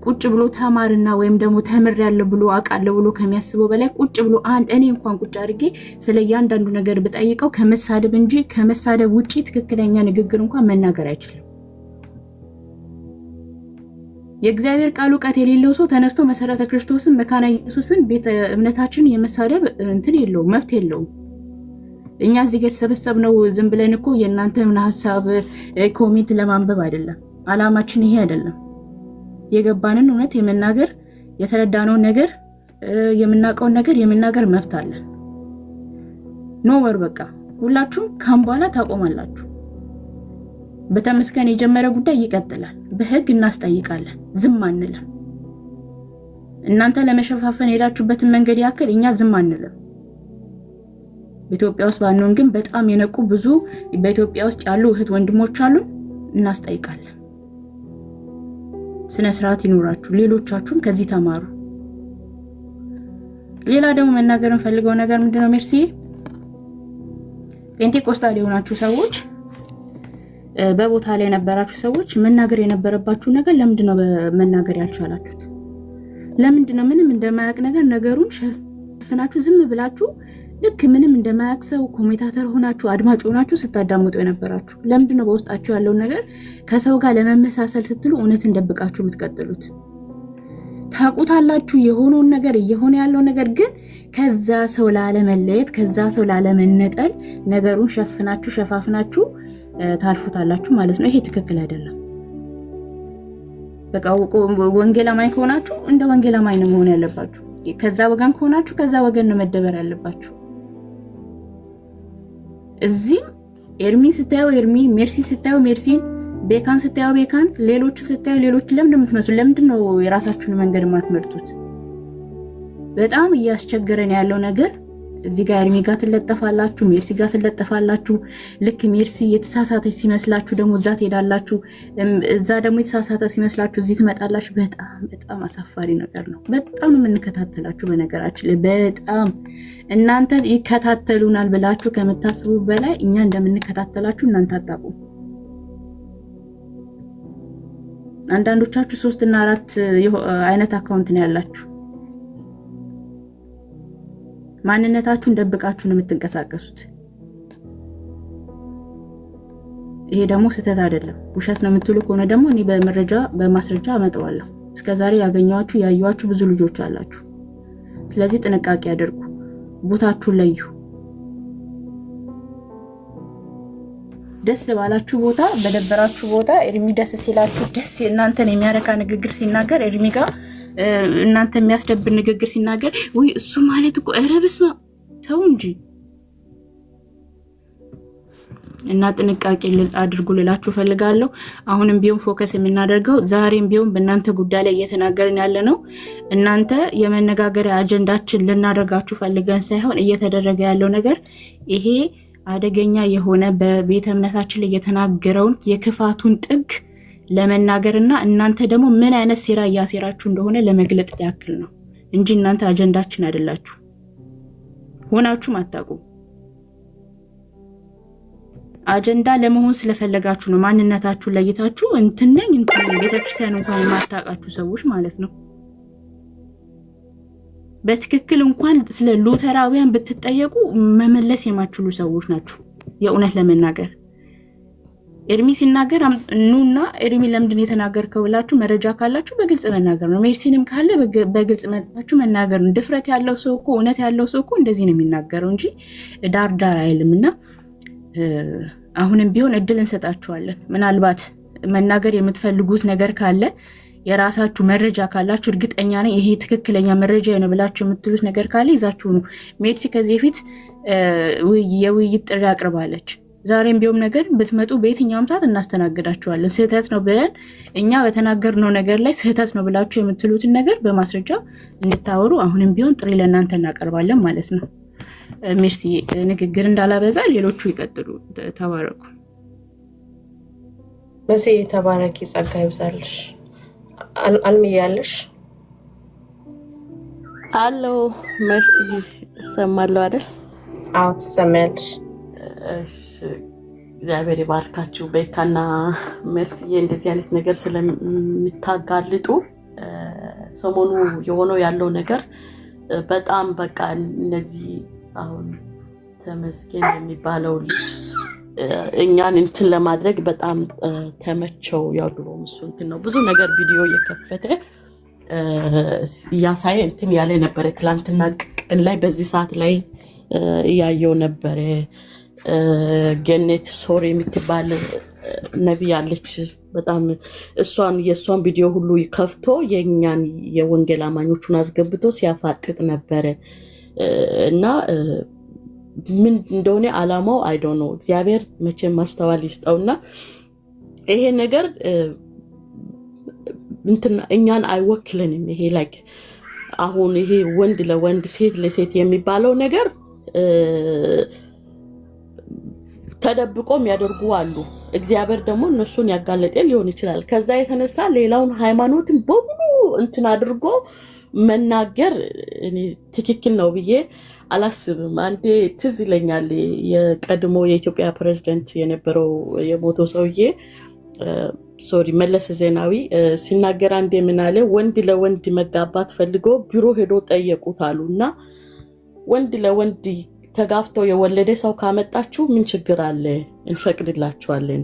ቁጭ ብሎ ተማርና ወይም ደግሞ ተምር ያለው ብሎ አውቃለሁ ብሎ ከሚያስበው በላይ ቁጭ ብሎ እኔ እንኳን ቁጭ አድርጌ ስለ እያንዳንዱ ነገር ብጠይቀው ከመሳደብ እንጂ ከመሳደብ ውጪ ትክክለኛ ንግግር እንኳን መናገር አይችልም። የእግዚአብሔር ቃል እውቀት የሌለው ሰው ተነስቶ መሰረተ ክርስቶስን መካነ ኢየሱስን ቤተ እምነታችን የመሳደብ እንትን የለውም፣ መብት የለውም። እኛ እዚህ ጋር የተሰበሰብነው ዝም ብለን እኮ የእናንተን ሀሳብ ኮሜንት ለማንበብ አይደለም። አላማችን ይሄ አይደለም። የገባንን እውነት የመናገር የተረዳነውን ነገር የምናውቀውን ነገር የመናገር መብት አለን። ኖወር በቃ ሁላችሁም ካም በኋላ ታቆማላችሁ። በተመስገን የጀመረ ጉዳይ ይቀጥላል። በህግ እናስጠይቃለን፣ ዝም አንልም። እናንተ ለመሸፋፈን ሄዳችሁበትን መንገድ ያክል እኛ ዝም አንልም። በኢትዮጵያ ውስጥ ባንሆን ግን በጣም የነቁ ብዙ በኢትዮጵያ ውስጥ ያሉ እህት ወንድሞች አሉ። እናስጠይቃለን። ስነ ስርዓት ይኖራችሁ። ሌሎቻችሁም ከዚህ ተማሩ። ሌላ ደግሞ መናገር እንፈልገው ነገር ምንድነው? ሜርሲ ፔንቴኮስታል የሆናችሁ ሰዎች በቦታ ላይ የነበራችሁ ሰዎች መናገር የነበረባችሁ ነገር ለምንድነው መናገር ያልቻላችሁት? ለምንድነው ምንም እንደማያውቅ ነገር ነገሩን ሸፍናችሁ ዝም ብላችሁ ልክ ምንም እንደማያውቅ ሰው ኮሜንታተር ሆናችሁ አድማጭ ሆናችሁ ስታዳምጡ የነበራችሁ? ለምንድነው በውስጣችሁ ያለውን ነገር ከሰው ጋር ለመመሳሰል ስትሉ እውነትን ደብቃችሁ የምትቀጥሉት? ታውቁታላችሁ የሆነውን ነገር እየሆነ ያለው ነገር ግን ከዛ ሰው ላለመለየት ከዛ ሰው ላለመነጠል ነገሩን ሸፍናችሁ ሸፋፍናችሁ ታልፉታላችሁ ማለት ነው። ይሄ ትክክል አይደለም። በቃ ወንጌላማኝ ከሆናችሁ እንደ ወንጌላማኝ ነው መሆን ያለባችሁ። ከዛ ወገን ከሆናችሁ ከዛ ወገን ነው መደበር ያለባችሁ። እዚህም ኤርሚ ስታዩ ኤርሚ፣ ሜርሲ ስታዩ ሜርሲን፣ ቤካን ስታዩ ቤካን፣ ሌሎች ስታዩ ሌሎች ለምን የምትመስሉ? ለምንድን ነው የራሳችሁን መንገድ የማትመርጡት? በጣም እያስቸገረን ያለው ነገር እዚህ ጋር ኤርሚ ጋር ትለጠፋላችሁ፣ ሜርሲ ጋር ትለጠፋላችሁ። ልክ ሜርሲ የተሳሳተች ሲመስላችሁ ደግሞ እዛ ትሄዳላችሁ፣ እዛ ደግሞ የተሳሳተ ሲመስላችሁ እዚህ ትመጣላችሁ። በጣም አሳፋሪ ነገር ነው። በጣም የምንከታተላችሁ በነገራችን ላይ በጣም እናንተ ይከታተሉናል ብላችሁ ከምታስቡ በላይ እኛ እንደምንከታተላችሁ እናንተ አታውቁም። አንዳንዶቻችሁ 3 እና 4 አይነት አካውንት ነው ያላችሁ። ማንነታችሁን ደብቃችሁ ነው የምትንቀሳቀሱት። ይሄ ደግሞ ስህተት አይደለም። ውሸት ነው የምትሉ ከሆነ ደግሞ እኔ በማስረጃ አመጣዋለሁ። እስከዛሬ ያገኘኋችሁ ያዩዋችሁ ብዙ ልጆች አላችሁ። ስለዚህ ጥንቃቄ አድርጉ፣ ቦታችሁን ለዩ። ደስ ባላችሁ ቦታ፣ በደበራችሁ ቦታ ኤርሚ ደስ ሲላችሁ ደስ እናንተን የሚያረካ ንግግር ሲናገር ኤርሚ ጋር እናንተ የሚያስደብር ንግግር ሲናገር ወይ እሱ ማለት እኮ ኧረ በስመ አብ ተው እንጂ። እና ጥንቃቄ አድርጉ ልላችሁ ፈልጋለሁ። አሁንም ቢሆን ፎከስ የምናደርገው ዛሬም ቢሆን በእናንተ ጉዳይ ላይ እየተናገርን ያለ ነው። እናንተ የመነጋገሪያ አጀንዳችን ልናደርጋችሁ ፈልገን ሳይሆን እየተደረገ ያለው ነገር ይሄ አደገኛ የሆነ በቤተ እምነታችን ላይ የተናገረውን የክፋቱን ጥግ ለመናገርና እናንተ ደግሞ ምን አይነት ሴራ እያሴራችሁ እንደሆነ ለመግለጥ ያክል ነው እንጂ እናንተ አጀንዳችን አይደላችሁ። ሆናችሁም አታውቁም። አጀንዳ ለመሆን ስለፈለጋችሁ ነው ማንነታችሁን ለይታችሁ እንትን ቤተክርስቲያን እንኳን የማታውቃችሁ ሰዎች ማለት ነው። በትክክል እንኳን ስለ ሉተራውያን ብትጠየቁ መመለስ የማትችሉ ሰዎች ናችሁ። የእውነት ለመናገር ኤርሚ ሲናገር ኑና ኤርሚ ለምንድን የተናገርከው ብላችሁ መረጃ ካላችሁ በግልጽ መናገር ነው። ሜርሲንም ካለ በግልጽ መጣችሁ መናገር ነው። ድፍረት ያለው ሰው እኮ እውነት ያለው ሰው እኮ እንደዚህ ነው የሚናገረው እንጂ ዳር አይልምና አሁንም ቢሆን እድል እንሰጣችኋለን። ምናልባት መናገር የምትፈልጉት ነገር ካለ የራሳችሁ መረጃ ካላችሁ እርግጠኛ ነኝ ይሄ ትክክለኛ መረጃ ነው ብላችሁ የምትሉት ነገር ካለ ይዛችሁ ነው። ሜርሲ ከዚህ በፊት የውይይት ጥሪ አቅርባለች። ዛሬም ቢሆን ነገር ብትመጡ በየትኛውም ሰዓት እናስተናግዳችኋለን። ስህተት ነው ብለን እኛ በተናገርነው ነገር ላይ ስህተት ነው ብላችሁ የምትሉትን ነገር በማስረጃ እንድታወሩ አሁንም ቢሆን ጥሪ ለእናንተ እናቀርባለን ማለት ነው። ሜርሲ ንግግር እንዳላበዛ ሌሎቹ ይቀጥሉ። ተባረኩ። መሲ ተባረኪ፣ ጸጋ ይብዛልሽ። አልሚያለሽ አሎ መርሲ እሰማለሁ አይደል? አዎ ትሰማያለሽ። እሺ እግዚአብሔር ይባርካችሁ። ቤካና መርስዬ እንደዚህ አይነት ነገር ስለምታጋልጡ ሰሞኑ የሆነው ያለው ነገር በጣም በቃ እነዚህ አሁን ተመስገን የሚባለው ልጅ እኛን እንትን ለማድረግ በጣም ተመቸው። ያው ድሮ እሱ እንትን ነው ብዙ ነገር ቪዲዮ እየከፈተ እያሳየ እንትን ያለ ነበረ። ትላንትና ቀን ላይ በዚህ ሰዓት ላይ እያየው ነበረ። ገነት ሶሪ የምትባል ነቢይ አለች። በጣም የእሷን ቪዲዮ ሁሉ ከፍቶ የእኛን የወንጌል አማኞቹን አስገብቶ ሲያፋጥጥ ነበረ እና ምን እንደሆነ አላማው አይዶ ነው። እግዚአብሔር መቼም ማስተዋል ይስጠውና ይሄ ነገር እንትና እኛን አይወክልንም። ይሄ ላይክ አሁን ይሄ ወንድ ለወንድ ሴት ለሴት የሚባለው ነገር ተደብቆ የሚያደርጉ አሉ። እግዚአብሔር ደግሞ እነሱን ያጋለጠ ሊሆን ይችላል። ከዛ የተነሳ ሌላውን ሃይማኖትን በሙሉ እንትን አድርጎ መናገር እኔ ትክክል ነው ብዬ አላስብም። አንዴ ትዝ ይለኛል የቀድሞ የኢትዮጵያ ፕሬዝዳንት የነበረው የሞተው ሰውዬ ሶሪ መለስ ዜናዊ ሲናገር አንዴ ምን አለ፣ ወንድ ለወንድ መጋባት ፈልጎ ቢሮ ሄዶ ጠየቁት አሉና ወንድ ለወንድ ተጋብቶ የወለደ ሰው ካመጣችሁ ምን ችግር አለ እንፈቅድላችኋለን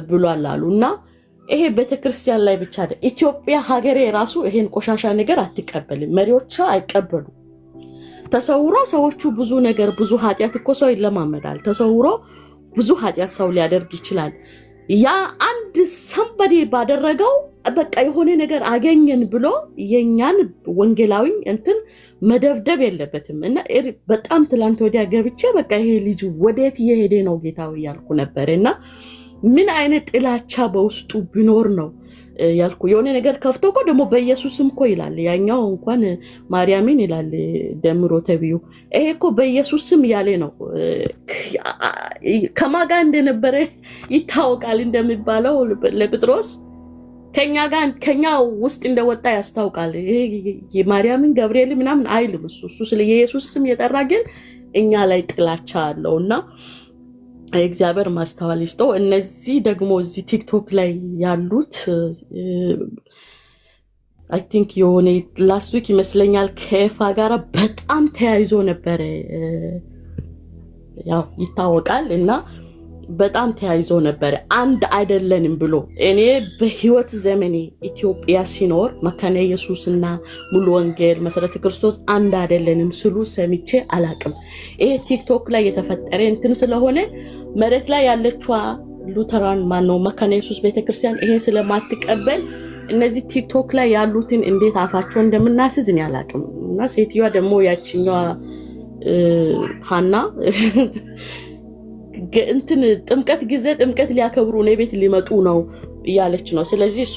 ብሏል አሉና ይሄ ቤተክርስቲያን ላይ ብቻ አይደል፣ ኢትዮጵያ ሀገሬ ራሱ ይሄን ቆሻሻ ነገር አትቀበልም። መሪዎቿ አይቀበሉ። ተሰውሮ ሰዎቹ ብዙ ነገር ብዙ ኃጢያት እኮ ሰው ይለማመዳል። ተሰውሮ ብዙ ኃጢያት ሰው ሊያደርግ ይችላል። ያ አንድ ሰንበዴ ባደረገው በቃ የሆነ ነገር አገኘን ብሎ የኛን ወንጌላዊ እንትን መደብደብ የለበትም። እና በጣም ትላንት ወዲያ ገብቼ በቃ ይሄ ልጅ ወዴት እየሄደ ነው ጌታው ያልኩ ነበር። እና ምን አይነት ጥላቻ በውስጡ ቢኖር ነው ያልኩ። የሆነ ነገር ከፍቶ እኮ ደግሞ በኢየሱስም እኮ ይላል። ያኛው እንኳን ማርያምን ይላል ደምሮ ተብዩ፣ ይሄ እኮ በኢየሱስም ያለ ነው። ከማጋ እንደነበረ ይታወቃል እንደሚባለው ለጴጥሮስ ከኛ ውስጥ እንደወጣ ያስታውቃል። ይሄ ማርያምን ገብርኤል ምናምን አይልም እሱ ስለ ኢየሱስ ስም የጠራ ግን እኛ ላይ ጥላቻ አለውና እግዚአብሔር ማስተዋል ይስጠው። እነዚህ ደግሞ እዚህ ቲክቶክ ላይ ያሉት አይ ቲንክ የሆነ ላስት ዊክ ይመስለኛል ከኤፋ ጋራ በጣም ተያይዞ ነበረ፣ ያው ይታወቃል እና በጣም ተያይዞ ነበረ። አንድ አይደለንም ብሎ እኔ በህይወት ዘመኔ ኢትዮጵያ ሲኖር መካነ ኢየሱስና ሙሉ ወንጌል መሰረተ ክርስቶስ አንድ አይደለንም ስሉ ሰምቼ አላቅም። ይሄ ቲክቶክ ላይ የተፈጠረ እንትን ስለሆነ መሬት ላይ ያለችዋ ሉተራን ማነው መካነ ኢየሱስ ቤተክርስቲያን ይሄ ስለማትቀበል እነዚህ ቲክቶክ ላይ ያሉትን እንዴት አፋቸው እንደምናስዝ እኔ አላቅም። እና ሴትዮዋ ደግሞ ያቺኛዋ ሃና እንትን ጥምቀት ጊዜ ጥምቀት ሊያከብሩ ነው ቤት ሊመጡ ነው እያለች ነው። ስለዚህ እሷ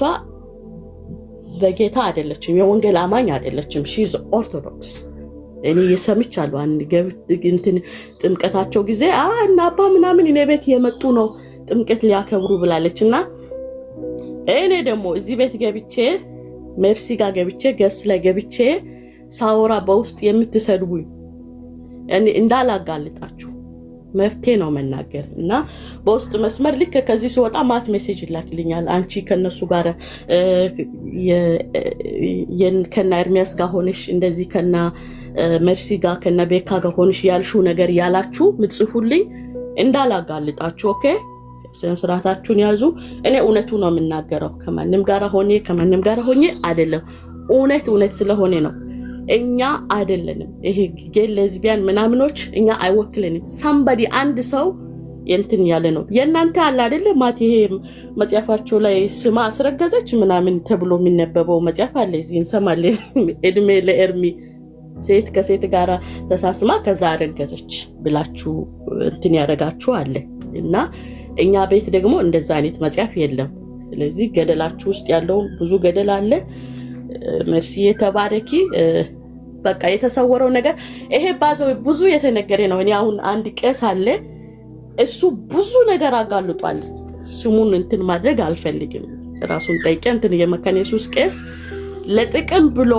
በጌታ አይደለችም፣ የወንጌል አማኝ አይደለችም። ሺዝ ኦርቶዶክስ። እኔ የሰምቻለሁ አንድ እንትን ጥምቀታቸው ጊዜ እና አባ ምናምን እኔ ቤት የመጡ ነው ጥምቀት ሊያከብሩ ብላለች። እና እኔ ደግሞ እዚህ ቤት ገብቼ ሜርሲ ጋር ገብቼ ገስ ላይ ገብቼ ሳወራ በውስጥ የምትሰድቡኝ እኔ እንዳላጋልጣችሁ መፍትሄ ነው መናገር። እና በውስጥ መስመር ልክ ከዚህ ሲወጣ ማት ሜሴጅ ይላክልኛል። አንቺ ከነሱ ጋር ከና ኤርሚያስ ጋር ሆነሽ እንደዚህ ከና መርሲ ጋር ከና ቤካ ጋር ሆነሽ ያልሽው ነገር ያላችሁ ምጽፉልኝ እንዳላጋልጣችሁ። ኦኬ ስራታችሁን ያዙ። እኔ እውነቱ ነው የምናገረው። ከማንም ጋር ሆኜ አይደለም። እውነት ስለሆነ ነው። እኛ አይደለንም ይሄ ጌይ ሌዝቢያን ምናምኖች እኛ አይወክልንም። ሳምባዲ አንድ ሰው እንትን ያለ ነው። የእናንተ አለ አይደለ ማት ይሄ መጽሐፋቸው ላይ ስማ አስረገዘች ምናምን ተብሎ የሚነበበው መጽሐፍ አለ። እዚህ እንሰማለን። እድሜ ለኤርሚ ሴት ከሴት ጋር ተሳስማ ከዛ አረገዘች ብላችሁ እንትን ያረጋችሁ አለ። እና እኛ ቤት ደግሞ እንደዛ አይነት መጽሐፍ የለም። ስለዚህ ገደላችሁ ውስጥ ያለው ብዙ ገደል አለ። መርሲ የተባረኪ። በቃ የተሰወረው ነገር ይሄ ባዘው ብዙ የተነገረ ነው። እኔ አሁን አንድ ቄስ አለ እሱ ብዙ ነገር አጋልጧል። ስሙን እንትን ማድረግ አልፈልግም። ራሱን ጠይቄ እንትን የመካነ ኢየሱስ ቄስ ለጥቅም ብሎ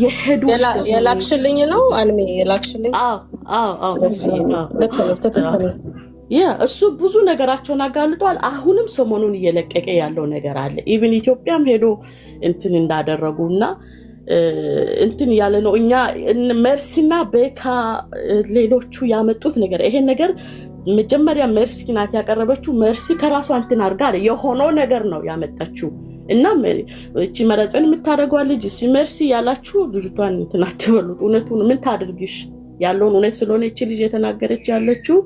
የሄዱ የላክሽልኝ ነው አልሜ የላክሽልኝ። አዎ እሱ ብዙ ነገራቸውን አጋልጧል። አሁንም ሰሞኑን እየለቀቀ ያለው ነገር አለ። ኢቭን ኢትዮጵያም ሄዶ እንትን እንዳደረጉና እንትን ያለ ነው። እኛ መርሲና ቤካ ሌሎቹ ያመጡት ነገር ይሄን ነገር መጀመሪያ መርሲ ናት ያቀረበችው። መርሲ ከራሷ እንትን አድርጋ የሆነው ነገር ነው ያመጣችው እና እቺ መረጽን የምታደርገው ልጅ መርሲ ያላችሁ ልጅቷን እንትን አትበሉት። እውነቱን ምን ታድርግሽ? ያለውን እውነት ስለሆነ እቺ ልጅ የተናገረች ያለችው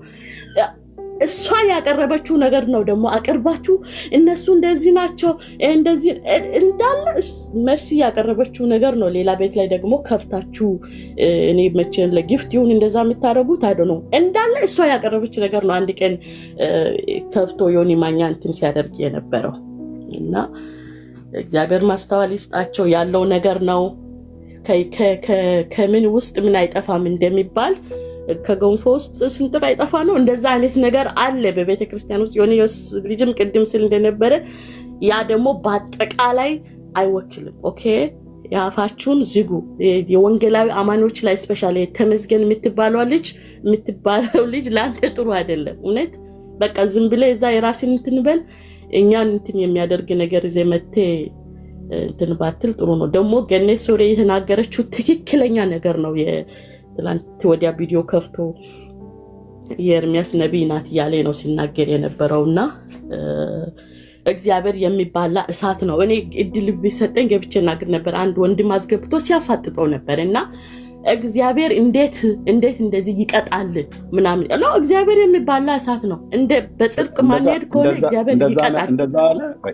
እሷ ያቀረበችው ነገር ነው። ደግሞ አቅርባችሁ እነሱ እንደዚህ ናቸው እንደዚህ እንዳለ መርሲ ያቀረበችው ነገር ነው። ሌላ ቤት ላይ ደግሞ ከፍታችሁ እኔ መቼም ለጊፍት ይሁን እንደዛ የምታደርጉት አይደለም እንዳለ እሷ ያቀረበች ነገር ነው። አንድ ቀን ከፍቶ ዮኒ ማኛ እንትን ሲያደርግ የነበረው እና እግዚአብሔር ማስተዋል ይስጣቸው። ያለው ነገር ነው። ከምን ውስጥ ምን አይጠፋም እንደሚባል ከገንፎ ውስጥ ስንጥር አይጠፋ ነው። እንደዛ አይነት ነገር አለ በቤተክርስቲያን ውስጥ። ዮኒስ ልጅም ቅድም ስል እንደነበረ ያ ደግሞ በአጠቃላይ አይወክልም። ኦኬ ያፋችሁን ዝጉ። የወንጌላዊ አማኞች ላይ ስፔሻሊ ተመስገን የምትባለው ልጅ ለአንተ ጥሩ አይደለም። እውነት በቃ ዝም ብለህ እዛ የራስን እንትን በል። እኛን እንትን የሚያደርግ ነገር ዘመቴ እንትን ባትል ጥሩ ነው። ደግሞ ገነት ሶሪ የተናገረችው ትክክለኛ ነገር ነው። የትላንት ወዲያ ቪዲዮ ከፍቶ የኤርሚያስ ነብይ ናት ያለ ነው ሲናገር የነበረውና እግዚአብሔር የሚባላ እሳት ነው። እኔ እድል ቢሰጠኝ ገብቼ እናገር ነበር። አንድ ወንድም አስገብቶ ሲያፋጥጠው ነበርና እግዚአብሔር እንዴት እንደዚህ ይቀጣል ምናምን ነው። እግዚአብሔር የሚባላ እሳት ነው። እንደ በጽድቅ ማንሄድ ከሆነ እግዚአብሔር ይቀጣል።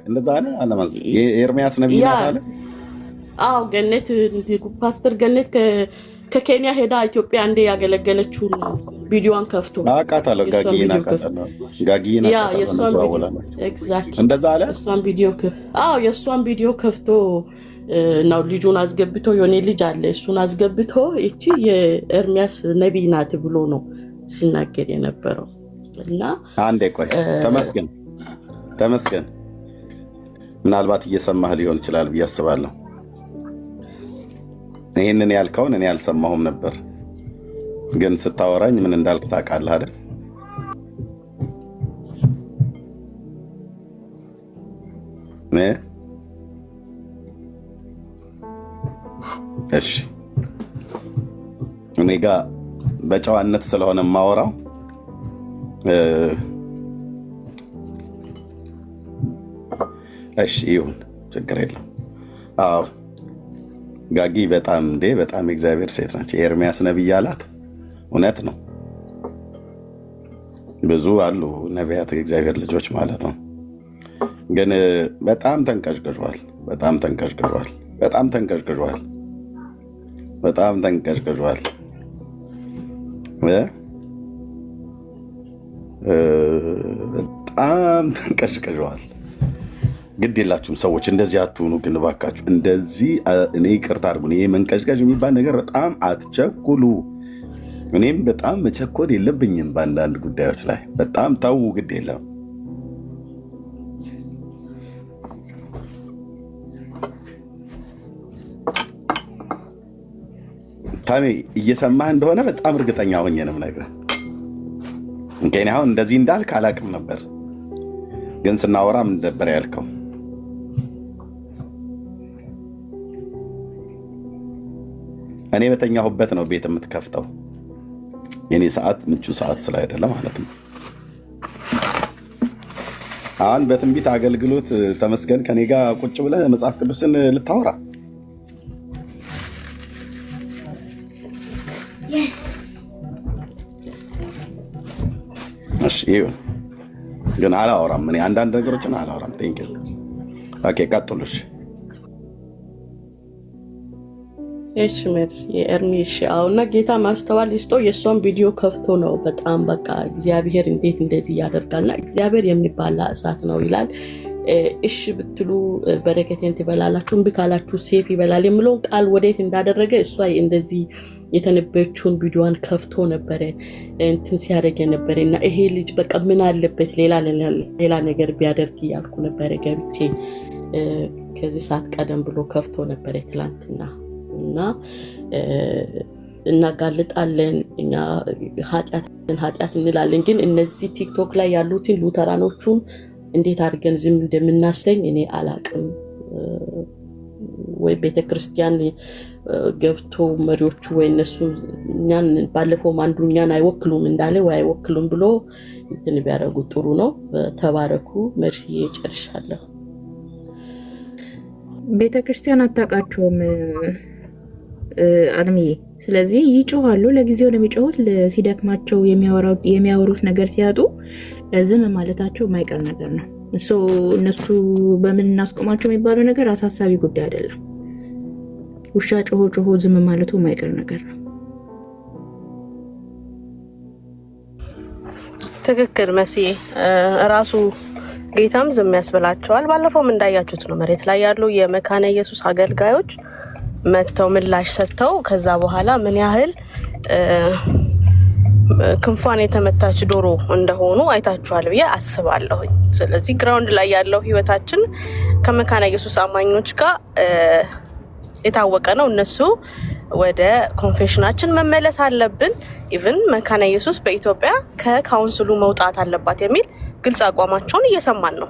እንደዛ አለ ማለት የኤርሚያስ ነብይ ናት አለ። አዎ ገነት ፓስተር ገነት ከኬንያ ሄዳ ኢትዮጵያ እንደ ያገለገለችውን ቪዲዮን ከፍቶ አቃታለሁ። ጋጊና እንደዛ አለ። የእሷን ቪዲዮ ከፍቶ ነው ልጁን አስገብቶ የሆነ ልጅ አለ እሱን አስገብቶ እቺ የኤርሚያስ ነብይ ናት ብሎ ነው ሲናገር የነበረው። እና አንዴ ቆይ ተመስገን ምናልባት እየሰማህ ሊሆን ይችላል ብዬ አስባለሁ። ይሄንን ያልከውን እኔ አልሰማሁም ነበር፣ ግን ስታወራኝ ምን እንዳልክ ታውቃለህ አይደል? እሺ እኔ ጋ በጨዋነት ስለሆነ የማወራው እሺ ይሁን፣ ችግር የለም። አዎ ጋጊ በጣም የእግዚአብሔር ሴት ናቸው። የኤርሚያስ ነብይ አላት። እውነት ነው። ብዙ አሉ ነቢያት፣ የእግዚአብሔር ልጆች ማለት ነው። ግን በጣም ተንቀዥቅዟል። ግድ የላችሁም ሰዎች እንደዚህ አትሁኑ። ግን እባካችሁ እንደዚህ እኔ ይቅርታ አድርጉ። ይሄ መንቀዥቀዥ የሚባል ነገር በጣም አትቸኩሉ። እኔም በጣም መቸኮል የለብኝም በአንዳንድ ጉዳዮች ላይ በጣም ተው። ግድ የለም። ታሜ እየሰማህ እንደሆነ በጣም እርግጠኛ ሆኜ ነው የምነግርህ። እንከኔ አሁን እንደዚህ እንዳልክ አላቅም ነበር፣ ግን ስናወራ ምን ነበር ያልከው? እኔ በተኛሁበት ነው ቤት የምትከፍተው። የኔ ሰዓት ምቹ ሰዓት ስላይደለ ማለት ነው። አሁን በትንቢት አገልግሎት ተመስገን ከኔ ጋር ቁጭ ብለህ መጽሐፍ ቅዱስን ልታወራ ይሁን፣ ግን አላወራም። እኔ አንዳንድ ነገሮችን አላወራም። ኦኬ ቀጥሉሽ። እሺ መርሲ የኤርሚ እሺ። አሁንና ጌታ ማስተዋል ይስጦ። የእሷን ቪዲዮ ከፍቶ ነው በጣም በቃ እግዚአብሔር እንዴት እንደዚህ ያደርጋልና እግዚአብሔር የሚባላ እሳት ነው ይላል። እሺ ብትሉ በረከቴን ትበላላችሁ፣ እምቢ ካላችሁ ሴፍ ይበላል የሚለውን ቃል ወዴት እንዳደረገ እሷ እንደዚህ የተነበየችውን ቪዲዮን ከፍቶ ነበረ እንትን ሲያደርግ ነበረ። እና ይሄ ልጅ በቃ ምን አለበት ሌላ ነገር ቢያደርግ ያልኩ ነበረ ገብቼ ከዚህ ሰዓት ቀደም ብሎ ከፍቶ ነበረ ትላንትና። እና እናጋልጣለን እኛ ኃጢአት እንላለን። ግን እነዚህ ቲክቶክ ላይ ያሉትን ሉተራኖቹን እንዴት አድርገን ዝም እንደምናሰኝ እኔ አላቅም። ወይ ቤተክርስቲያን ገብቶ መሪዎቹ ወይ እነሱ እኛን ባለፈው አንዱ እኛን አይወክሉም እንዳለ ወይ አይወክሉም ብሎ እንትን ቢያደርጉ ጥሩ ነው። ተባረኩ። መርሲዬ ጨርሻለሁ። ቤተክርስቲያን አታውቃቸውም አለምዬ። ስለዚህ ይጮሃሉ። ለጊዜው ነው የሚጮሁት። ሲደክማቸው የሚያወሩት ነገር ሲያጡ ዝም ማለታቸው የማይቀር ነገር ነው። እነሱ በምን እናስቆማቸው የሚባለው ነገር አሳሳቢ ጉዳይ አይደለም። ውሻ ጮሆ ዝም ማለቱ የማይቀር ነገር ነው። ትክክል መሲ። ራሱ ጌታም ዝም ያስብላቸዋል። ባለፈውም እንዳያችሁት ነው መሬት ላይ ያሉ የመካነ ኢየሱስ አገልጋዮች መተው ምላሽ ሰጥተው ከዛ በኋላ ምን ያህል ክንፏን የተመታች ዶሮ እንደሆኑ አይታችኋል ብዬ አስባለሁ። ስለዚህ ግራውንድ ላይ ያለው ህይወታችን ከመካነ ኢየሱስ አማኞች ጋር የታወቀ ነው። እነሱ ወደ ኮንፌሽናችን መመለስ አለብን። ኢቭን መካነ ኢየሱስ በኢትዮጵያ ከካውንስሉ መውጣት አለባት የሚል ግልጽ አቋማቸውን እየሰማን ነው።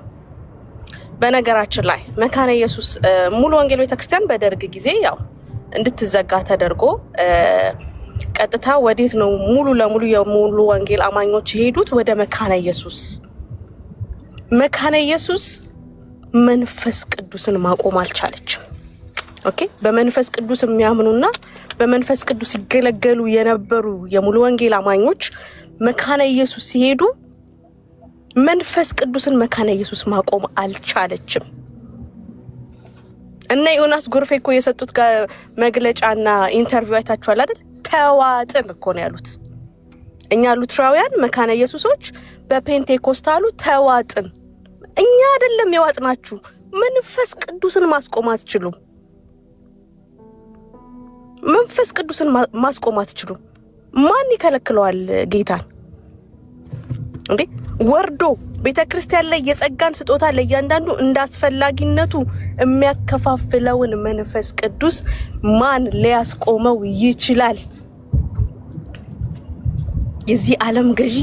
በነገራችን ላይ መካነ ኢየሱስ ሙሉ ወንጌል ቤተክርስቲያን በደርግ ጊዜ ያው እንድትዘጋ ተደርጎ ቀጥታ ወዴት ነው ሙሉ ለሙሉ የሙሉ ወንጌል አማኞች የሄዱት? ወደ መካነ ኢየሱስ። መካነ ኢየሱስ መንፈስ ቅዱስን ማቆም አልቻለችም። ኦኬ። በመንፈስ ቅዱስ የሚያምኑና በመንፈስ ቅዱስ ይገለገሉ የነበሩ የሙሉ ወንጌል አማኞች መካነ ኢየሱስ ሲሄዱ መንፈስ ቅዱስን መካነ ኢየሱስ ማቆም አልቻለችም። እና ዮናስ ጎርፌ እኮ የሰጡት መግለጫና ኢንተርቪው አይታችኋል አይደል? ተዋጥን እኮ ነው ያሉት። እኛ ሉትራውያን መካነ ኢየሱሶች በፔንቴኮስታሉ ተዋጥን። እኛ አይደለም የዋጥናችሁ። መንፈስ ቅዱስን ማስቆም አትችሉም። መንፈስ ቅዱስን ማስቆም አትችሉም። ማን ይከለክለዋል ጌታን? እንዴ ወርዶ ቤተክርስቲያን ላይ የጸጋን ስጦታ ለእያንዳንዱ እንዳስፈላጊነቱ የሚያከፋፍለውን መንፈስ ቅዱስ ማን ሊያስቆመው ይችላል? የዚህ ዓለም ገዢ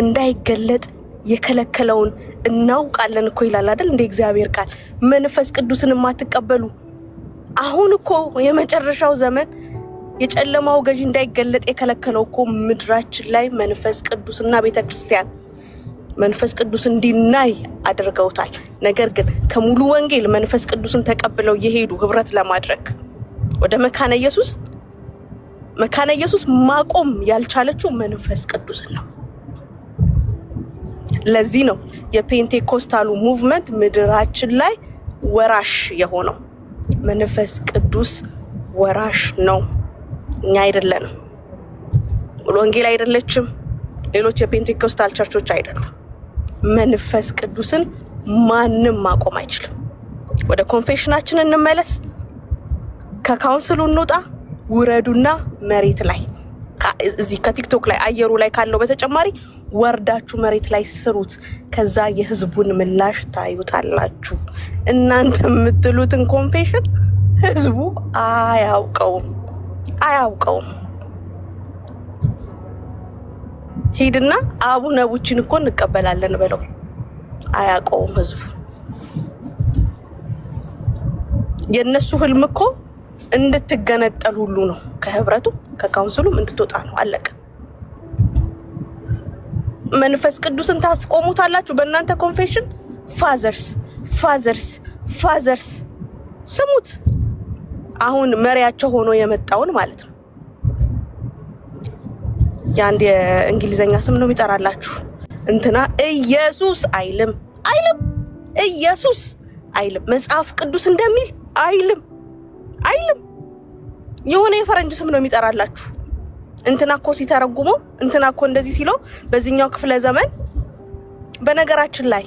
እንዳይገለጥ የከለከለውን እናውቃለን እኮ ይላል አይደል? እንደ እግዚአብሔር ቃል መንፈስ ቅዱስን የማትቀበሉ አሁን እኮ የመጨረሻው ዘመን የጨለማው ገዢ እንዳይገለጥ የከለከለው እኮ ምድራችን ላይ መንፈስ ቅዱስና ቤተክርስቲያን መንፈስ ቅዱስ እንዲናይ አድርገውታል። ነገር ግን ከሙሉ ወንጌል መንፈስ ቅዱስን ተቀብለው የሄዱ ህብረት ለማድረግ ወደ መካነ ኢየሱስ ማቆም ያልቻለችው መንፈስ ቅዱስን ነው። ለዚህ ነው የፔንቴኮስታሉ ሙቭመንት ምድራችን ላይ ወራሽ የሆነው። መንፈስ ቅዱስ ወራሽ ነው፣ እኛ አይደለንም። ሙሉ ወንጌል አይደለችም፣ ሌሎች የፔንቴኮስታል ቸርቾች አይደሉም። መንፈስ ቅዱስን ማንም ማቆም አይችልም። ወደ ኮንፌሽናችን እንመለስ፣ ከካውንስሉ እንውጣ፣ ውረዱና መሬት ላይ እዚህ ከቲክቶክ ላይ አየሩ ላይ ካለው በተጨማሪ ወርዳችሁ መሬት ላይ ስሩት። ከዛ የህዝቡን ምላሽ ታዩታላችሁ። እናንተ የምትሉትን ኮንፌሽን ህዝቡ አያውቀውም። ሂድና አቡነ ቡቺን እኮ እንቀበላለን ብለው አያውቀውም ህዝቡ። የነሱ ህልም እኮ እንድትገነጠል ሁሉ ነው፣ ከህብረቱ ከካውንስሉም እንድትወጣ ነው። አለቀ። መንፈስ ቅዱስን ታስቆሙታላችሁ በእናንተ ኮንፌሽን። ፋዘርስ ስሙት። አሁን መሪያቸው ሆኖ የመጣውን ማለት ነው። የአንድ የእንግሊዘኛ ስም ነው የሚጠራላችሁ። እንትና ኢየሱስ አይልም። ኢየሱስ አይልም። መጽሐፍ ቅዱስ እንደሚል አይልም። የሆነ የፈረንጅ ስም ነው የሚጠራላችሁ። እንትና እኮ ሲተረጉመው እንትና እኮ እንደዚህ ሲለው በዚህኛው ክፍለ ዘመን። በነገራችን ላይ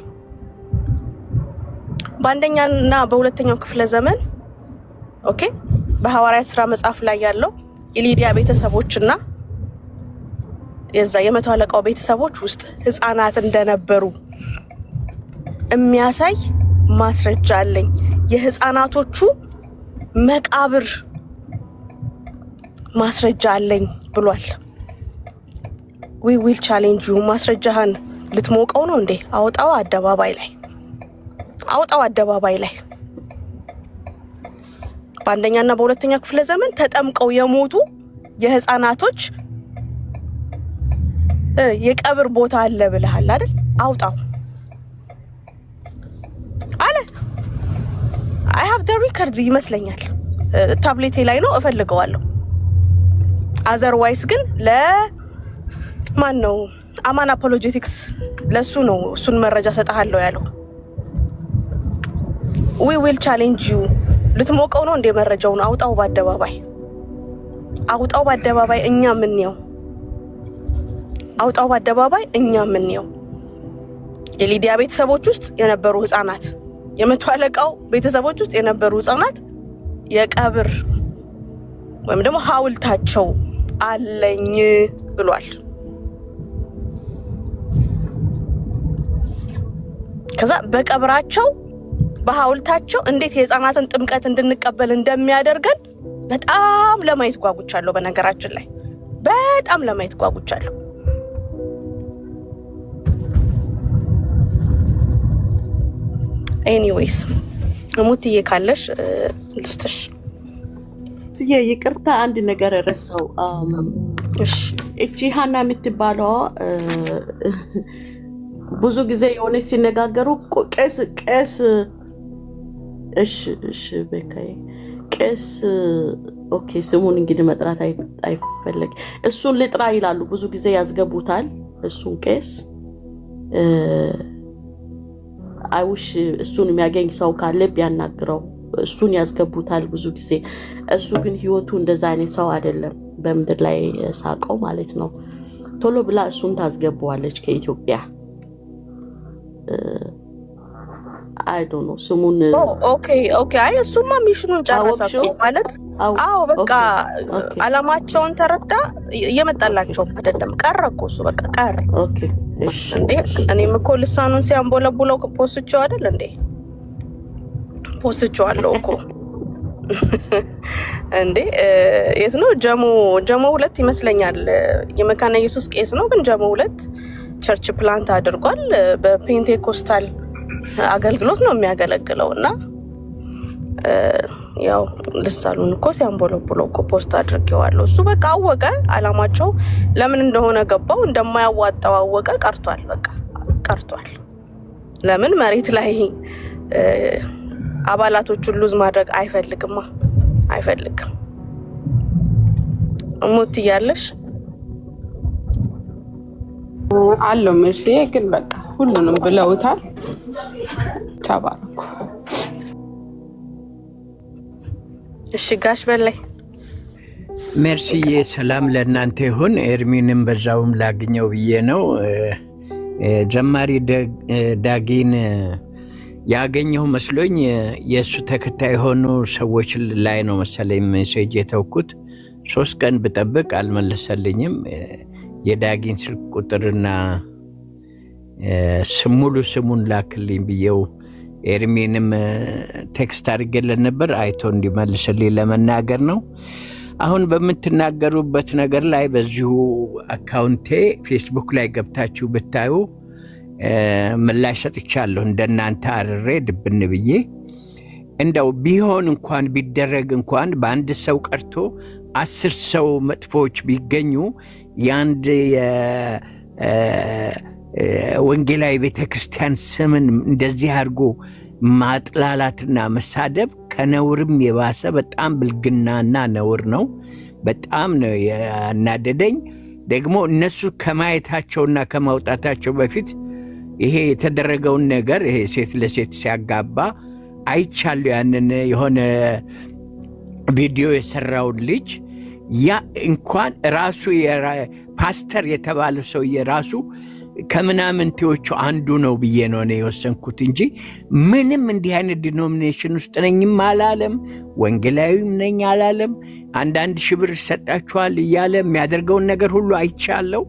በአንደኛና በሁለተኛው ክፍለ ዘመን ኦኬ በሐዋርያት ሥራ መጽሐፍ ላይ ያለው የሊዲያ ቤተሰቦችና የዛ የመቶ አለቃው ቤተሰቦች ውስጥ ህፃናት እንደነበሩ የሚያሳይ ማስረጃ አለኝ። የህፃናቶቹ መቃብር ማስረጃ አለኝ ብሏል። ዊ ዊል ቻሌንጅ ዩ። ማስረጃህን ልትሞቀው ነው እንዴ? አውጣው አደባባይ ላይ፣ አውጣው አደባባይ ላይ። በአንደኛና በሁለተኛ ክፍለ ዘመን ተጠምቀው የሞቱ የህፃናቶች የቀብር ቦታ አለ ብለሃል አይደል? አውጣው አለ። አይ ሃቭ ዘ ሪከርድ ይመስለኛል፣ ታብሌቴ ላይ ነው፣ እፈልገዋለሁ። አዘርዋይስ ግን ለማን ነው አማን አፖሎጄቲክስ ለሱ ነው እሱን መረጃ ሰጣለሁ ያለው። ዊ ዊል ቻሌንጅ ዩ። ልትሞቀው ነው እንደ መረጃውን አውጣው በአደባባይ፣ አውጣው በአደባባይ እኛ ምን ነው፣ አውጣው በአደባባይ እኛ ምን ነው። የሊዲያ ቤተሰቦች ውስጥ የነበሩ ህፃናት፣ የመቶ አለቃው ቤተሰቦች ውስጥ የነበሩ ህፃናት የቀብር ወይም ደግሞ ሐውልታቸው አለኝ ብሏል። ከዛ በቀብራቸው በሐውልታቸው እንዴት የህፃናትን ጥምቀት እንድንቀበል እንደሚያደርገን በጣም ለማየት ጓጉቻለሁ። በነገራችን ላይ በጣም ለማየት ጓጉቻለሁ። ኤኒዌይስ ሙትዬ ካለሽ ልስጥሽ። ይቅርታ አንድ ነገር ረሳው። እቺ ሀና የምትባለው ብዙ ጊዜ የሆነ ሲነጋገሩ ቄስ እሺ በቃይ ቄስ ኦኬ፣ ስሙን እንግዲህ መጥራት አይፈለግ፣ እሱን ልጥራ ይላሉ። ብዙ ጊዜ ያስገቡታል እሱን ቄስ። አይውሽ እሱን የሚያገኝ ሰው ካለ ቢያናግረው፣ እሱን ያስገቡታል ብዙ ጊዜ። እሱ ግን ህይወቱ እንደዛ አይነት ሰው አይደለም፣ በምድር ላይ ሳቀው ማለት ነው። ቶሎ ብላ እሱን ታስገባዋለች ከኢትዮጵያ። አይ ዶንት ኖ ስሙን። ኦኬ አይ እሱማ ሚሽኑን ጨረሰው ማለት አዎ፣ በቃ አላማቸውን ተረዳ። እየመጣላቸው አይደለም፣ ቀረ እኮ እሱ በቃ ቀረ። ኦኬ እሺ። እኔም እኮ ልሳኑን ሲያንቦለቡለው ፖስቼው አይደል እንዴ? ፖስቼዋለሁ እኮ እንዴ። የት ነው ጀሞ 2 ይመስለኛል። የመካነ ኢየሱስ ቄስ ነው፣ ግን ጀሞ 2 ቸርች ፕላንት አድርጓል። በፔንቴኮስታል አገልግሎት ነው የሚያገለግለው እና ያው ልሳኑን እኮ ሲያንቦለቡለው እኮ ፖስት አድርጌዋለሁ። እሱ በቃ አወቀ፣ አላማቸው ለምን እንደሆነ ገባው፣ እንደማያዋጣው አወቀ። ቀርቷል፣ በቃ ቀርቷል። ለምን መሬት ላይ አባላቶቹን ሉዝ ማድረግ አይፈልግም። ሙት እያለሽ አለው መልስ ግን በቃ ሁሉንም ብለውታል። ተባረኩ። እሺ ጋሽ በላይ ሜርሲዬ፣ ሰላም ለእናንተ ይሁን። ኤርሚንም በዛውም ላግኘው ብዬ ነው። ጀማሪ ዳጊን ያገኘው መስሎኝ የእሱ ተከታይ የሆኑ ሰዎች ላይ ነው መሰለኝ ሜሴጅ የተውኩት። 3 ቀን ብጠብቅ አልመለሰልኝም። የዳጊን ስልክ ቁጥርና ሙሉ ስሙን ላክልኝ ብዬው ኤርሚንም ቴክስት አድርጌለት ነበር፣ አይቶ እንዲመልስልኝ ለመናገር ነው። አሁን በምትናገሩበት ነገር ላይ በዚሁ አካውንቴ ፌስቡክ ላይ ገብታችሁ ብታዩ ምላሽ ሰጥቻለሁ። እንደናንተ አርሬ ድብን ብዬ እንደው ቢሆን እንኳን ቢደረግ እንኳን በአንድ ሰው ቀርቶ 10 ሰው መጥፎች ቢገኙ የአንድ ወንጌላዊ ቤተክርስቲያን ስምን እንደዚህ አድርጎ ማጥላላትና መሳደብ ከነውርም የባሰ በጣም ብልግናና ነውር ነው። በጣም ነው ያናደደኝ። ደግሞ እነሱ ከማየታቸውና ከማውጣታቸው በፊት ይሄ የተደረገውን ነገር ይሄ ሴት ለሴት ሲያጋባ አይቻሉ። ያንን የሆነ ቪዲዮ የሰራውን ልጅ ያ እንኳን ራሱ ፓስተር የተባለ ሰው የራሱ ከምናምንቴዎቹ አንዱ ነው ብዬ ነው እኔ የወሰንኩት እንጂ ምንም እንዲህ አይነት ዲኖሚኔሽን ውስጥ ነኝም አላለም፣ ወንጌላዊም ነኝ አላለም። አንዳንድ ሺህ ብር ይሰጣችኋል እያለ የሚያደርገውን ነገር ሁሉ አይቻለው።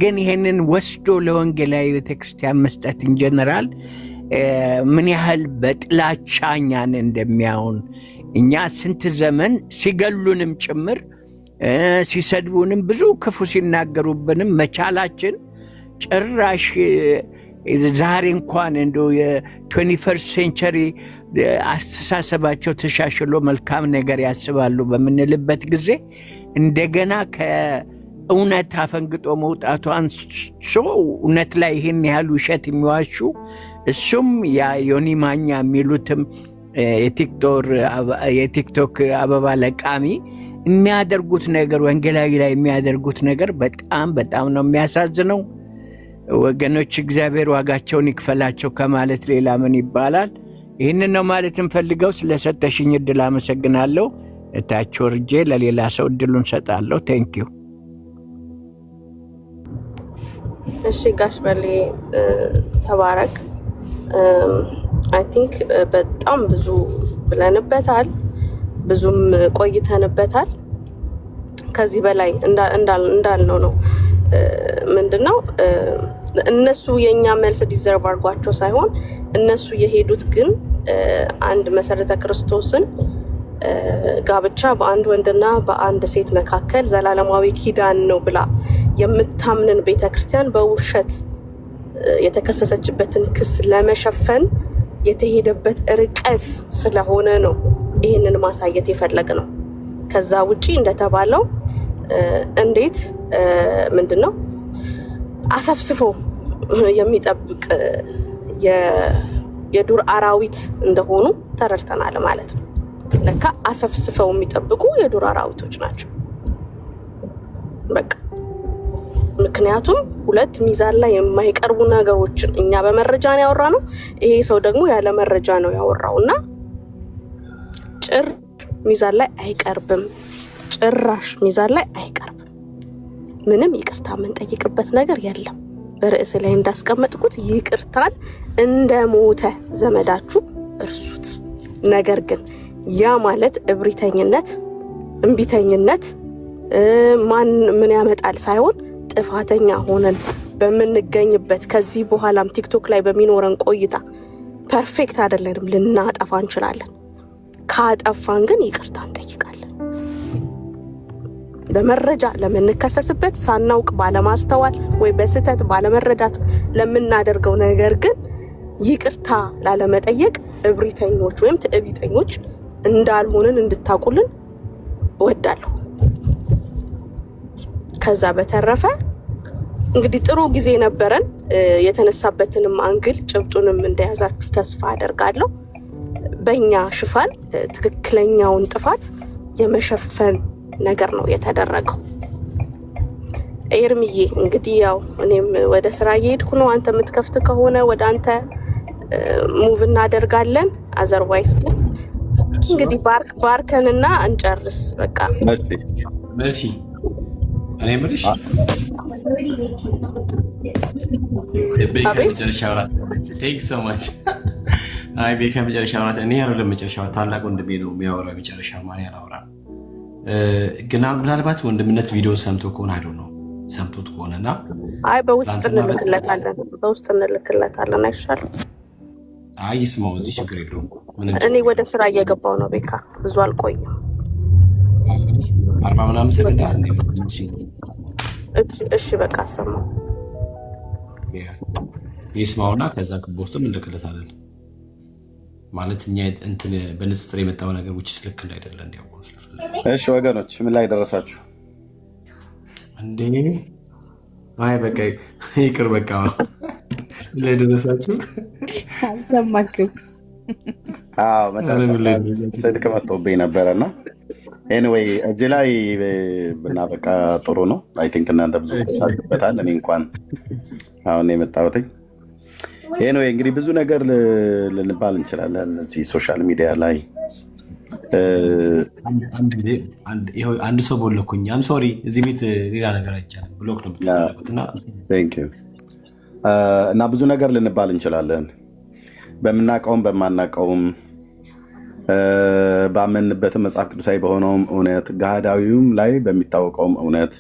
ግን ይሄንን ወስዶ ለወንጌላዊ ቤተክርስቲያን መስጠት ኢንጀነራል ምን ያህል በጥላቻ እኛን እንደሚያውን እኛ ስንት ዘመን ሲገሉንም ጭምር ሲሰድቡንም ብዙ ክፉ ሲናገሩብንም መቻላችን ጭራሽ ዛሬ እንኳን እንደው የ21st ሴንቸሪ አስተሳሰባቸው ተሻሽሎ መልካም ነገር ያስባሉ በምንልበት ጊዜ እንደገና ከእውነት አፈንግጦ መውጣቱ አንሶ እውነት ላይ ይህን ያህል ውሸት የሚዋሹ እሱም ያ ዮኒ ማኛ የሚሉትም የቲክቶክ አበባ ለቃሚ የሚያደርጉት ነገር ወንጌላዊ ላይ የሚያደርጉት ነገር በጣም ነው የሚያሳዝነው። ወገኖች እግዚአብሔር ዋጋቸውን ይክፈላቸው ከማለት ሌላ ምን ይባላል? ይህንን ነው ማለት እንፈልገው። ስለሰጠሽኝ እድል አመሰግናለሁ። እታች ወርጄ ለሌላ ሰው እድሉን ሰጣለሁ። ቴንኪዩ። እሺ ጋሽ በሌ ተባረክ። አይ ቲንክ በጣም ብዙ ብለንበታል፣ ብዙም ቆይተንበታል። ከዚህ በላይ እንዳልነው ነው ምንድነው እነሱ የኛ መልስ ዲዘርቭ አድርጓቸው ሳይሆን እነሱ የሄዱት ግን አንድ መሰረተ ክርስቶስን ጋብቻ በአንድ ወንድና በአንድ ሴት መካከል ዘላለማዊ ኪዳን ነው ብላ የምታምንን ቤተክርስቲያን በውሸት የተከሰሰችበትን ክስ ለመሸፈን የተሄደበት ርቀት ስለሆነ ነው ይህንን ማሳየት የፈለግ ነው። ከዛ ውጪ እንደተባለው እንዴት ምንድነው አሰፍስፎ የሚጠብቅ የዱር አራዊት እንደሆኑ ተረድተናል ማለት ነው። ለካ አሰፍስፈው የሚጠብቁ የዱር አራዊቶች ናቸው በቃ። ምክንያቱም ሁለት ሚዛን ላይ የማይቀርቡ ነገሮችን እኛ በመረጃ ነው ያወራነው፣ ይሄ ሰው ደግሞ ያለ መረጃ ነው ያወራውና ሚዛን ላይ አይቀርብም። ጭራሽ ሚዛን ላይ አይቀርብም። ምንም ይቅርታ የምንጠይቅበት ነገር የለም። በርዕስ ላይ እንዳስቀመጥኩት ይቅርታን እንደ ሞተ ዘመዳችሁ እርሱት። ነገር ግን ያ ማለት እብሪተኝነት፣ እምቢተኝነት ማን ምን ያመጣል ሳይሆን ጥፋተኛ ሆነን በምንገኝበት ከዚህ በኋላም ቲክቶክ ላይ በሚኖረን ቆይታ ፐርፌክት አይደለንም፣ ልናጠፋ እንችላለን። ካጠፋን ግን ይቅርታ እንጠይቃለን። በመረጃ ለምንከሰስበት ሳናውቅ ባለማስተዋል ወይ በስተት ባለመረዳት ለምናደርገው ነገር ግን ይቅርታ ላለመጠየቅ እብሪተኞች ወይም ትዕቢተኞች እንዳልሆንን እንድታቁልን እወዳለሁ። ከዛ በተረፈ እንግዲህ ጥሩ ጊዜ ነበረን። የተነሳበትንም አንግል ጭብጡንም እንደያዛችሁ ተስፋ አደርጋለሁ። በእኛ ሽፋን ትክክለኛውን ጥፋት የመሸፈን ነገር ነው የተደረገው። ኤርሚዬ እንግዲህ ያው እኔም ወደ ስራ እየሄድኩ ነው። አንተ የምትከፍት ከሆነ ወደ አንተ ሙቭ እናደርጋለን። አዘርዋይስ ግን እንግዲህ ባርከንና እንጨርስ በቃ። መልሲ እኔ ምልሽ መጨረሻ አውራት ቴንክ ሶ ማች። አይ ቤካ መጨረሻ አውራት እኔ ያለው መጨረሻ ታላቅ ወንድሜ ነው የሚያወራው። መጨረሻ ማን ያላወራ ግና ምናልባት ወንድምነት ቪዲዮ ሰምቶ ከሆነ አይዶ ነው ሰምቶት ከሆነና አይ በውስጥ እንልክለታለን አይሻልም? አይ ይስማው፣ እዚህ ችግር የለውም። እኔ ወደ ስራ እየገባው ነው ቤካ፣ ብዙ አልቆይም። 40 ምናምን ሰከንድ አንዴ። እሺ በቃ ሰማው ይስማውና ከዛ ከቦስተም እንልክለታለን። ማለት እኛ እንትን በንጽጽር የመጣው ነገር ውጭ ስልክ እንዳይደለ እንዲያውቁ ስለፈለኩ። እሺ ወገኖች ምን ላይ ደረሳችሁ እንዴ? አይ በቃ ይቅር በቃ ላይ ደረሳችሁ። አልሰማክም። አዎ ስልክ መጥቶብኝ ነበረና ኤኒዌይ እጅ ላይ ብናበቃ ጥሩ ነው። አይ ቲንክ እናንተ ብዙ ተሳትፉበታል። እኔ እንኳን አሁን የመጣሁትኝ ኤኒዌይ እንግዲህ ብዙ ነገር ልንባል እንችላለን እዚህ ሶሻል ሚዲያ ላይ። አንድ ሰው ቦለኩኝ። አም ሶሪ እዚህ ቤት ሌላ ነገር አይቻልም። ብሎክ ነው የምትደረጉትና እና ብዙ ነገር ልንባል እንችላለን። በምናውቀውም በማናውቀውም ባመንበትም መጽሐፍ ቅዱሳዊ በሆነውም እውነት ገሃዳዊውም ላይ በሚታወቀውም እውነት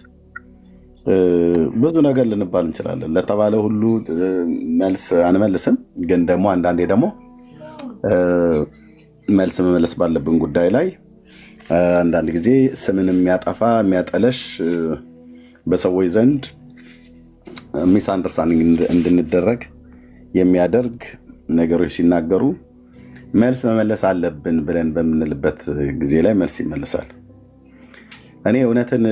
ብዙ ነገር ልንባል እንችላለን። ለተባለ ሁሉ መልስ አንመልስም፣ ግን ደግሞ አንዳንዴ ደግሞ መልስ መመለስ ባለብን ጉዳይ ላይ አንዳንድ ጊዜ ስምን የሚያጠፋ የሚያጠለሽ በሰዎች ዘንድ ሚስ አንደርስታንዲንግ እንድንደረግ የሚያደርግ ነገሮች ሲናገሩ መልስ መመለስ አለብን ብለን በምንልበት ጊዜ ላይ መልስ ይመለሳል። እኔ እውነትን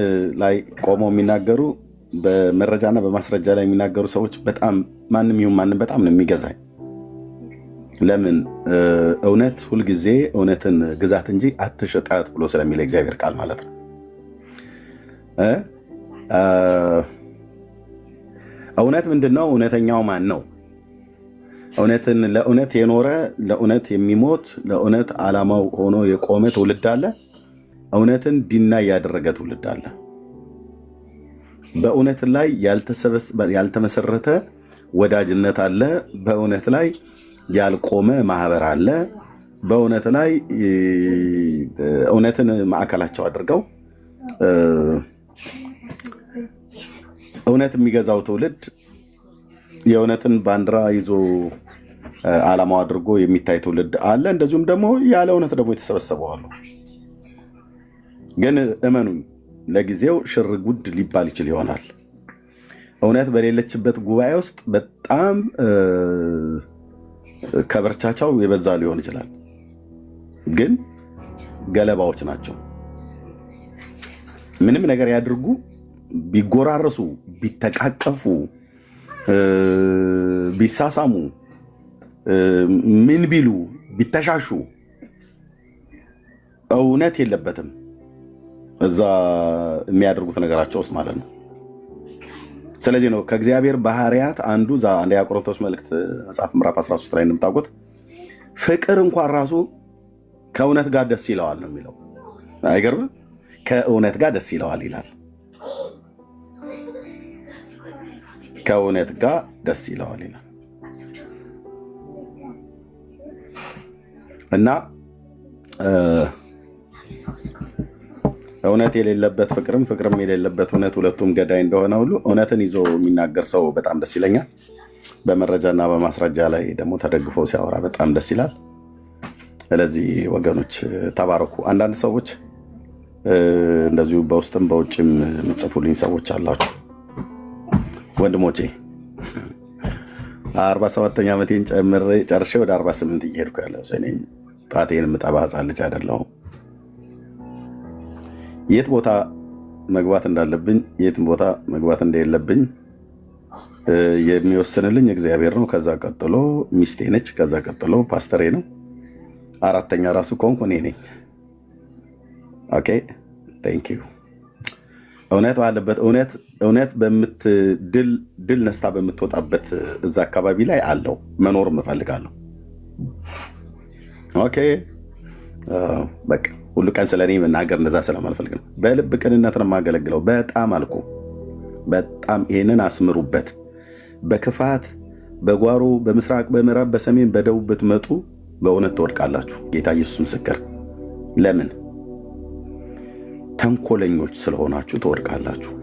ላይ ቆመው የሚናገሩ በመረጃና በማስረጃ ላይ የሚናገሩ ሰዎች በጣም ማንም ይሁን ማንም በጣም ነው የሚገዛኝ። ለምን እውነት ሁልጊዜ እውነትን ግዛት እንጂ አትሸጣት ብሎ ስለሚል እግዚአብሔር ቃል ማለት ነው። እውነት ምንድን ነው? እውነተኛው ማን ነው? እውነትን ለእውነት የኖረ ለእውነት የሚሞት ለእውነት ዓላማው ሆኖ የቆመ ትውልድ አለ። እውነትን ዲና ያደረገ ትውልድ አለ። በእውነት ላይ ያልተመሰረተ ወዳጅነት አለ። በእውነት ላይ ያልቆመ ማህበር አለ። በእውነት ላይ እውነትን ማዕከላቸው አድርገው እውነት የሚገዛው ትውልድ የእውነትን ባንዲራ ይዞ ዓላማው አድርጎ የሚታይ ትውልድ አለ። እንደዚሁም ደግሞ ያለ እውነት ደግሞ የተሰበሰበው አሉ። ግን እመኑኝ ለጊዜው ሽር ጉድ ሊባል ይችል ይሆናል። እውነት በሌለችበት ጉባኤ ውስጥ በጣም ከበርቻቻው የበዛ ሊሆን ይችላል። ግን ገለባዎች ናቸው። ምንም ነገር ያድርጉ፣ ቢጎራረሱ፣ ቢተቃቀፉ፣ ቢሳሳሙ፣ ምን ቢሉ፣ ቢተሻሹ እውነት የለበትም እዛ የሚያደርጉት ነገራቸው ውስጥ ማለት ነው። ስለዚህ ነው ከእግዚአብሔር ባህሪያት አንዱ አንደኛ ቆሮንቶስ መልእክት መጽሐፍ ምዕራፍ 13 ላይ እንደምታውቁት ፍቅር እንኳን ራሱ ከእውነት ጋር ደስ ይለዋል ነው የሚለው። አይገርምም? ከእውነት ጋር ደስ ይለዋል ይላል። ከእውነት ጋር ደስ ይለዋል ይላል እና እውነት የሌለበት ፍቅርም ፍቅርም የሌለበት እውነት ሁለቱም ገዳይ እንደሆነ ሁሉ እውነትን ይዞ የሚናገር ሰው በጣም ደስ ይለኛል። በመረጃና በማስረጃ ላይ ደግሞ ተደግፎ ሲያወራ በጣም ደስ ይላል። ስለዚህ ወገኖች ተባረኩ። አንዳንድ ሰዎች እንደዚሁ በውስጥም በውጭም የምጽፉልኝ ሰዎች አላችሁ። ወንድሞቼ 47ኛ ዓመቴን ጨርሼ ወደ 48 እየሄድኩ ያለ ሰው ነኝ። ጣቴን የምጠባ ሕፃን ልጅ አይደለሁም። የት ቦታ መግባት እንዳለብኝ የት ቦታ መግባት እንደሌለብኝ የሚወስንልኝ እግዚአብሔር ነው። ከዛ ቀጥሎ ሚስቴ ነች። ከዛ ቀጥሎ ፓስተሬ ነው። አራተኛ ራሱ ከሆንኩ እኔ ነኝ። ኦኬ ቴንክ ዩ። እውነት ባለበት እውነት ድል ነስታ በምትወጣበት እዛ አካባቢ ላይ አለው መኖር እፈልጋለሁ። ኦኬ በቃ ሁሉ ቀን ስለኔ መናገር እንደዛ ስለማልፈልግ ነው። በልብ ቅንነት ነው የማገለግለው። በጣም አልኩ። በጣም ይሄንን አስምሩበት። በክፋት በጓሮ በምስራቅ በምዕራብ በሰሜን በደቡብ ብትመጡ በእውነት ትወድቃላችሁ። ጌታ ኢየሱስ ምስክር። ለምን? ተንኮለኞች ስለሆናችሁ ትወድቃላችሁ።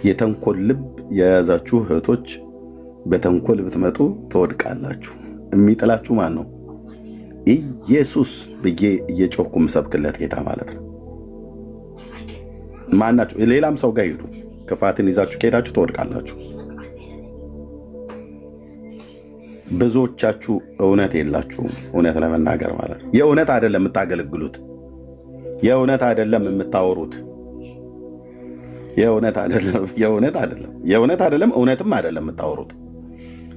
የተንኮል ልብ የያዛችሁ እህቶች በተንኮል ብትመጡ ትወድቃላችሁ። የሚጥላችሁ ማን ነው? ኢየሱስ ብዬ እየጮህኩ የምሰብክለት ጌታ ማለት ነው። ማናችሁ? ሌላም ሰው ጋር ሂዱ። ክፋትን ይዛችሁ ከሄዳችሁ ትወድቃላችሁ። ብዙዎቻችሁ እውነት የላችሁም። እውነት ለመናገር ማለት ነው። የእውነት አይደለም የምታገለግሉት፣ የእውነት አይደለም የምታወሩት፣ የእውነት አይደለም እውነትም አይደለም የምታወሩት።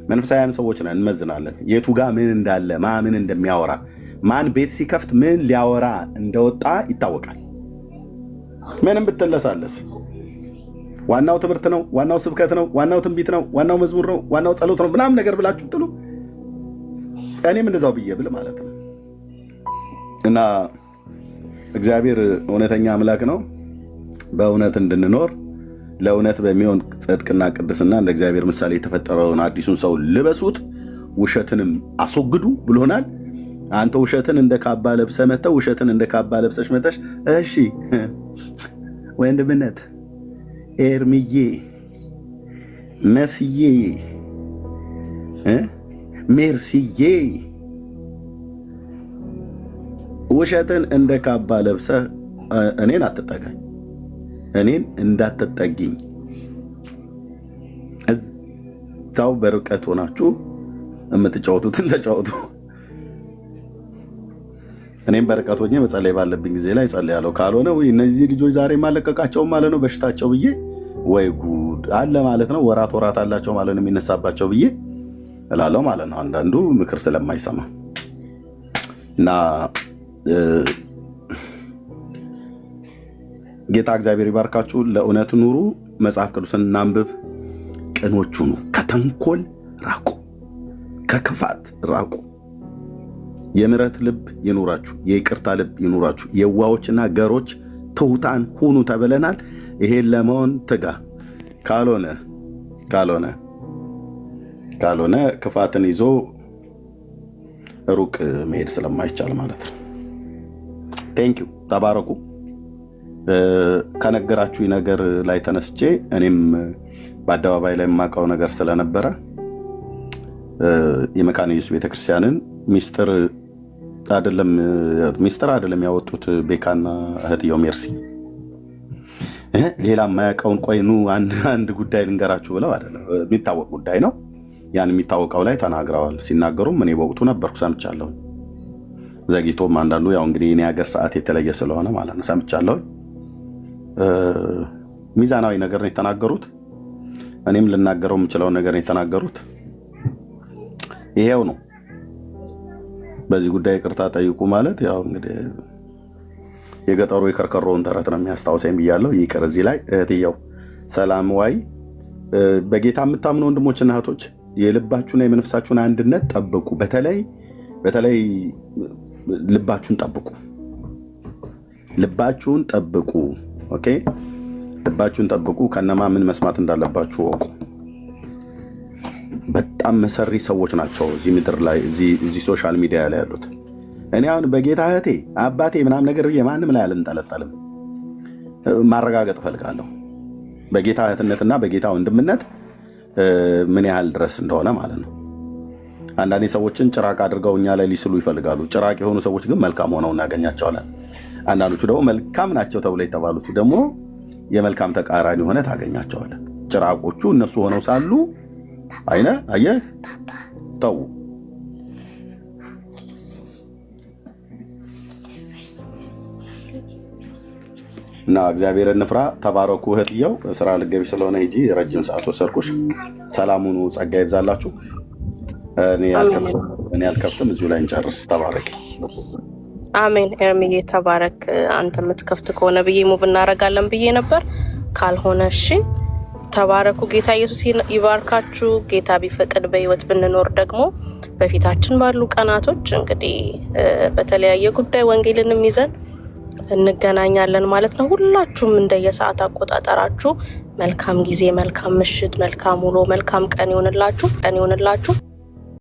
መንፈሳውያን ሰዎች ነን፣ እንመዝናለን። የቱ ጋር ምን እንዳለ ምን እንደሚያወራ ማን ቤት ሲከፍት ምን ሊያወራ እንደወጣ ይታወቃል። ምንም ብትለሳለስ ዋናው ትምህርት ነው፣ ዋናው ስብከት ነው፣ ዋናው ትንቢት ነው፣ ዋናው መዝሙር ነው፣ ዋናው ጸሎት ነው ምናምን ነገር ብላችሁ ጥሉ። እኔም እንደዛው ብዬ ብል ማለት ነው። እና እግዚአብሔር እውነተኛ አምላክ ነው። በእውነት እንድንኖር ለእውነት በሚሆን ጽድቅና ቅድስና እንደ እግዚአብሔር ምሳሌ የተፈጠረውን አዲሱን ሰው ልበሱት፣ ውሸትንም አስወግዱ ብሎናል። አንተ ውሸትን እንደ ካባ ለብሰ መተህ ውሸትን እንደ ካባ ለብሰሽ መተሽ፣ እሺ ወንድምነት ኤርምዬ መስዬ ሜርሲዬ ውሸትን እንደ ካባ ለብሰህ እኔን አትጠጋኝ፣ እኔን እንዳትጠጊኝ። እዛው በርቀት ሆናችሁ የምትጫወቱትን ተጫወቱ። እኔም በርቀት ሆኜ መጸለይ ባለብኝ ጊዜ ላይ ጸልያለሁ። ካልሆነ እነዚህ ልጆች ዛሬ ማለቀቃቸው ማለት ነው በሽታቸው ብዬ ወይ ጉድ አለ ማለት ነው። ወራት አላቸው ማለት ነው የሚነሳባቸው ብዬ እላለሁ ማለት ነው። አንዳንዱ ምክር ስለማይሰማ እና ጌታ እግዚአብሔር ይባርካችሁ። ለእውነት ኑሩ። መጽሐፍ ቅዱስን እናንብብ። ቅኖች ሁኑ። ከተንኮል ራቁ፣ ከክፋት ራቁ። የምሕረት ልብ ይኑራችሁ፣ የይቅርታ ልብ ይኑራችሁ። የዋዎችና ገሮች ትሑታን ሁኑ ተብለናል። ይሄን ለመሆን ትጋ። ካልሆነ ክፋትን ይዞ ሩቅ መሄድ ስለማይቻል ማለት ነው። ቴንኪው። ተባረኩ። ከነገራችሁ ነገር ላይ ተነስቼ እኔም በአደባባይ ላይ የማውቀው ነገር ስለነበረ የመካነ ኢየሱስ ቤተክርስቲያንን ሚስጥር አይደለም ያወጡት ቤካና እህትየው ሜርሲ ሌላ የማያውቀውን ቆይኑ አንድ ጉዳይ ልንገራችሁ ብለው አይደለም፣ የሚታወቅ ጉዳይ ነው። ያን የሚታወቀው ላይ ተናግረዋል። ሲናገሩም እኔ በወቅቱ ነበርኩ፣ ሰምቻለሁ። ዘግይቶም አንዳንዱ ያው እንግዲህ የኔ ሀገር ሰዓት የተለየ ስለሆነ ማለት ነው ሰምቻለሁ። ሚዛናዊ ነገር ነው የተናገሩት። እኔም ልናገረው የምችለውን ነገር ነው የተናገሩት። ይሄው ነው። በዚህ ጉዳይ ይቅርታ ጠይቁ ማለት ያው እንግዲህ የገጠሩ የከርከሮውን ተረት ነው የሚያስታውሰኝ ብያለሁ። ይቅር። እዚህ ላይ እህትየው ሰላም ዋይ፣ በጌታ የምታምኑ ወንድሞችና እህቶች የልባችሁና የመንፈሳችሁን አንድነት ጠብቁ። በተለይ ልባችሁን ጠብቁ። ኦኬ፣ ልባችሁን ጠብቁ። ከነማ ምን መስማት እንዳለባችሁ ወቁ። በጣም መሰሪ ሰዎች ናቸው እዚህ ምድር ላይ እዚህ ሶሻል ሚዲያ ላይ ያሉት። እኔ አሁን በጌታ እህቴ አባቴ ምናምን ነገር የማንም ላይ አልንጠለጠልም። ማረጋገጥ እፈልጋለሁ በጌታ እህትነትና በጌታ ወንድምነት ምን ያህል ድረስ እንደሆነ ማለት ነው። አንዳንዴ ሰዎችን ጭራቅ አድርገው እኛ ላይ ሊስሉ ይፈልጋሉ። ጭራቅ የሆኑ ሰዎች ግን መልካም ሆነው እናገኛቸዋለን። አንዳንዶቹ ደግሞ መልካም ናቸው ተብሎ የተባሉት ደግሞ የመልካም ተቃራኒ ሆነ ታገኛቸዋለን። ጭራቆቹ እነሱ ሆነው ሳሉ አየህ ተው። እና እግዚአብሔርን እንፍራ። ተባረኩ። እህትየው ስራ ልትገቢ ስለሆነ ሂጂ። ረጅም ሰዓት ወሰድኩሽ። ሰላሙኑ ጸጋ ይብዛላችሁ። እኔ አልከፍትም፣ እዚሁ ላይ እንጨርስ። ተባረኪ። አሜን። ኤርሚዬ ተባረክ። አንተ የምትከፍት ከሆነ ብዬ ሙቭ እናደርጋለን ብዬ ነበር። ካልሆነ እሺ፣ ተባረኩ። ጌታ ኢየሱስ ይባርካችሁ። ጌታ ቢፈቅድ በህይወት ብንኖር ደግሞ በፊታችን ባሉ ቀናቶች እንግዲህ በተለያየ ጉዳይ ወንጌልንም ይዘን እንገናኛለን ማለት ነው። ሁላችሁም እንደየሰዓት አቆጣጠራችሁ መልካም ጊዜ፣ መልካም ምሽት፣ መልካም ውሎ፣ መልካም ቀን ይሆንላችሁ።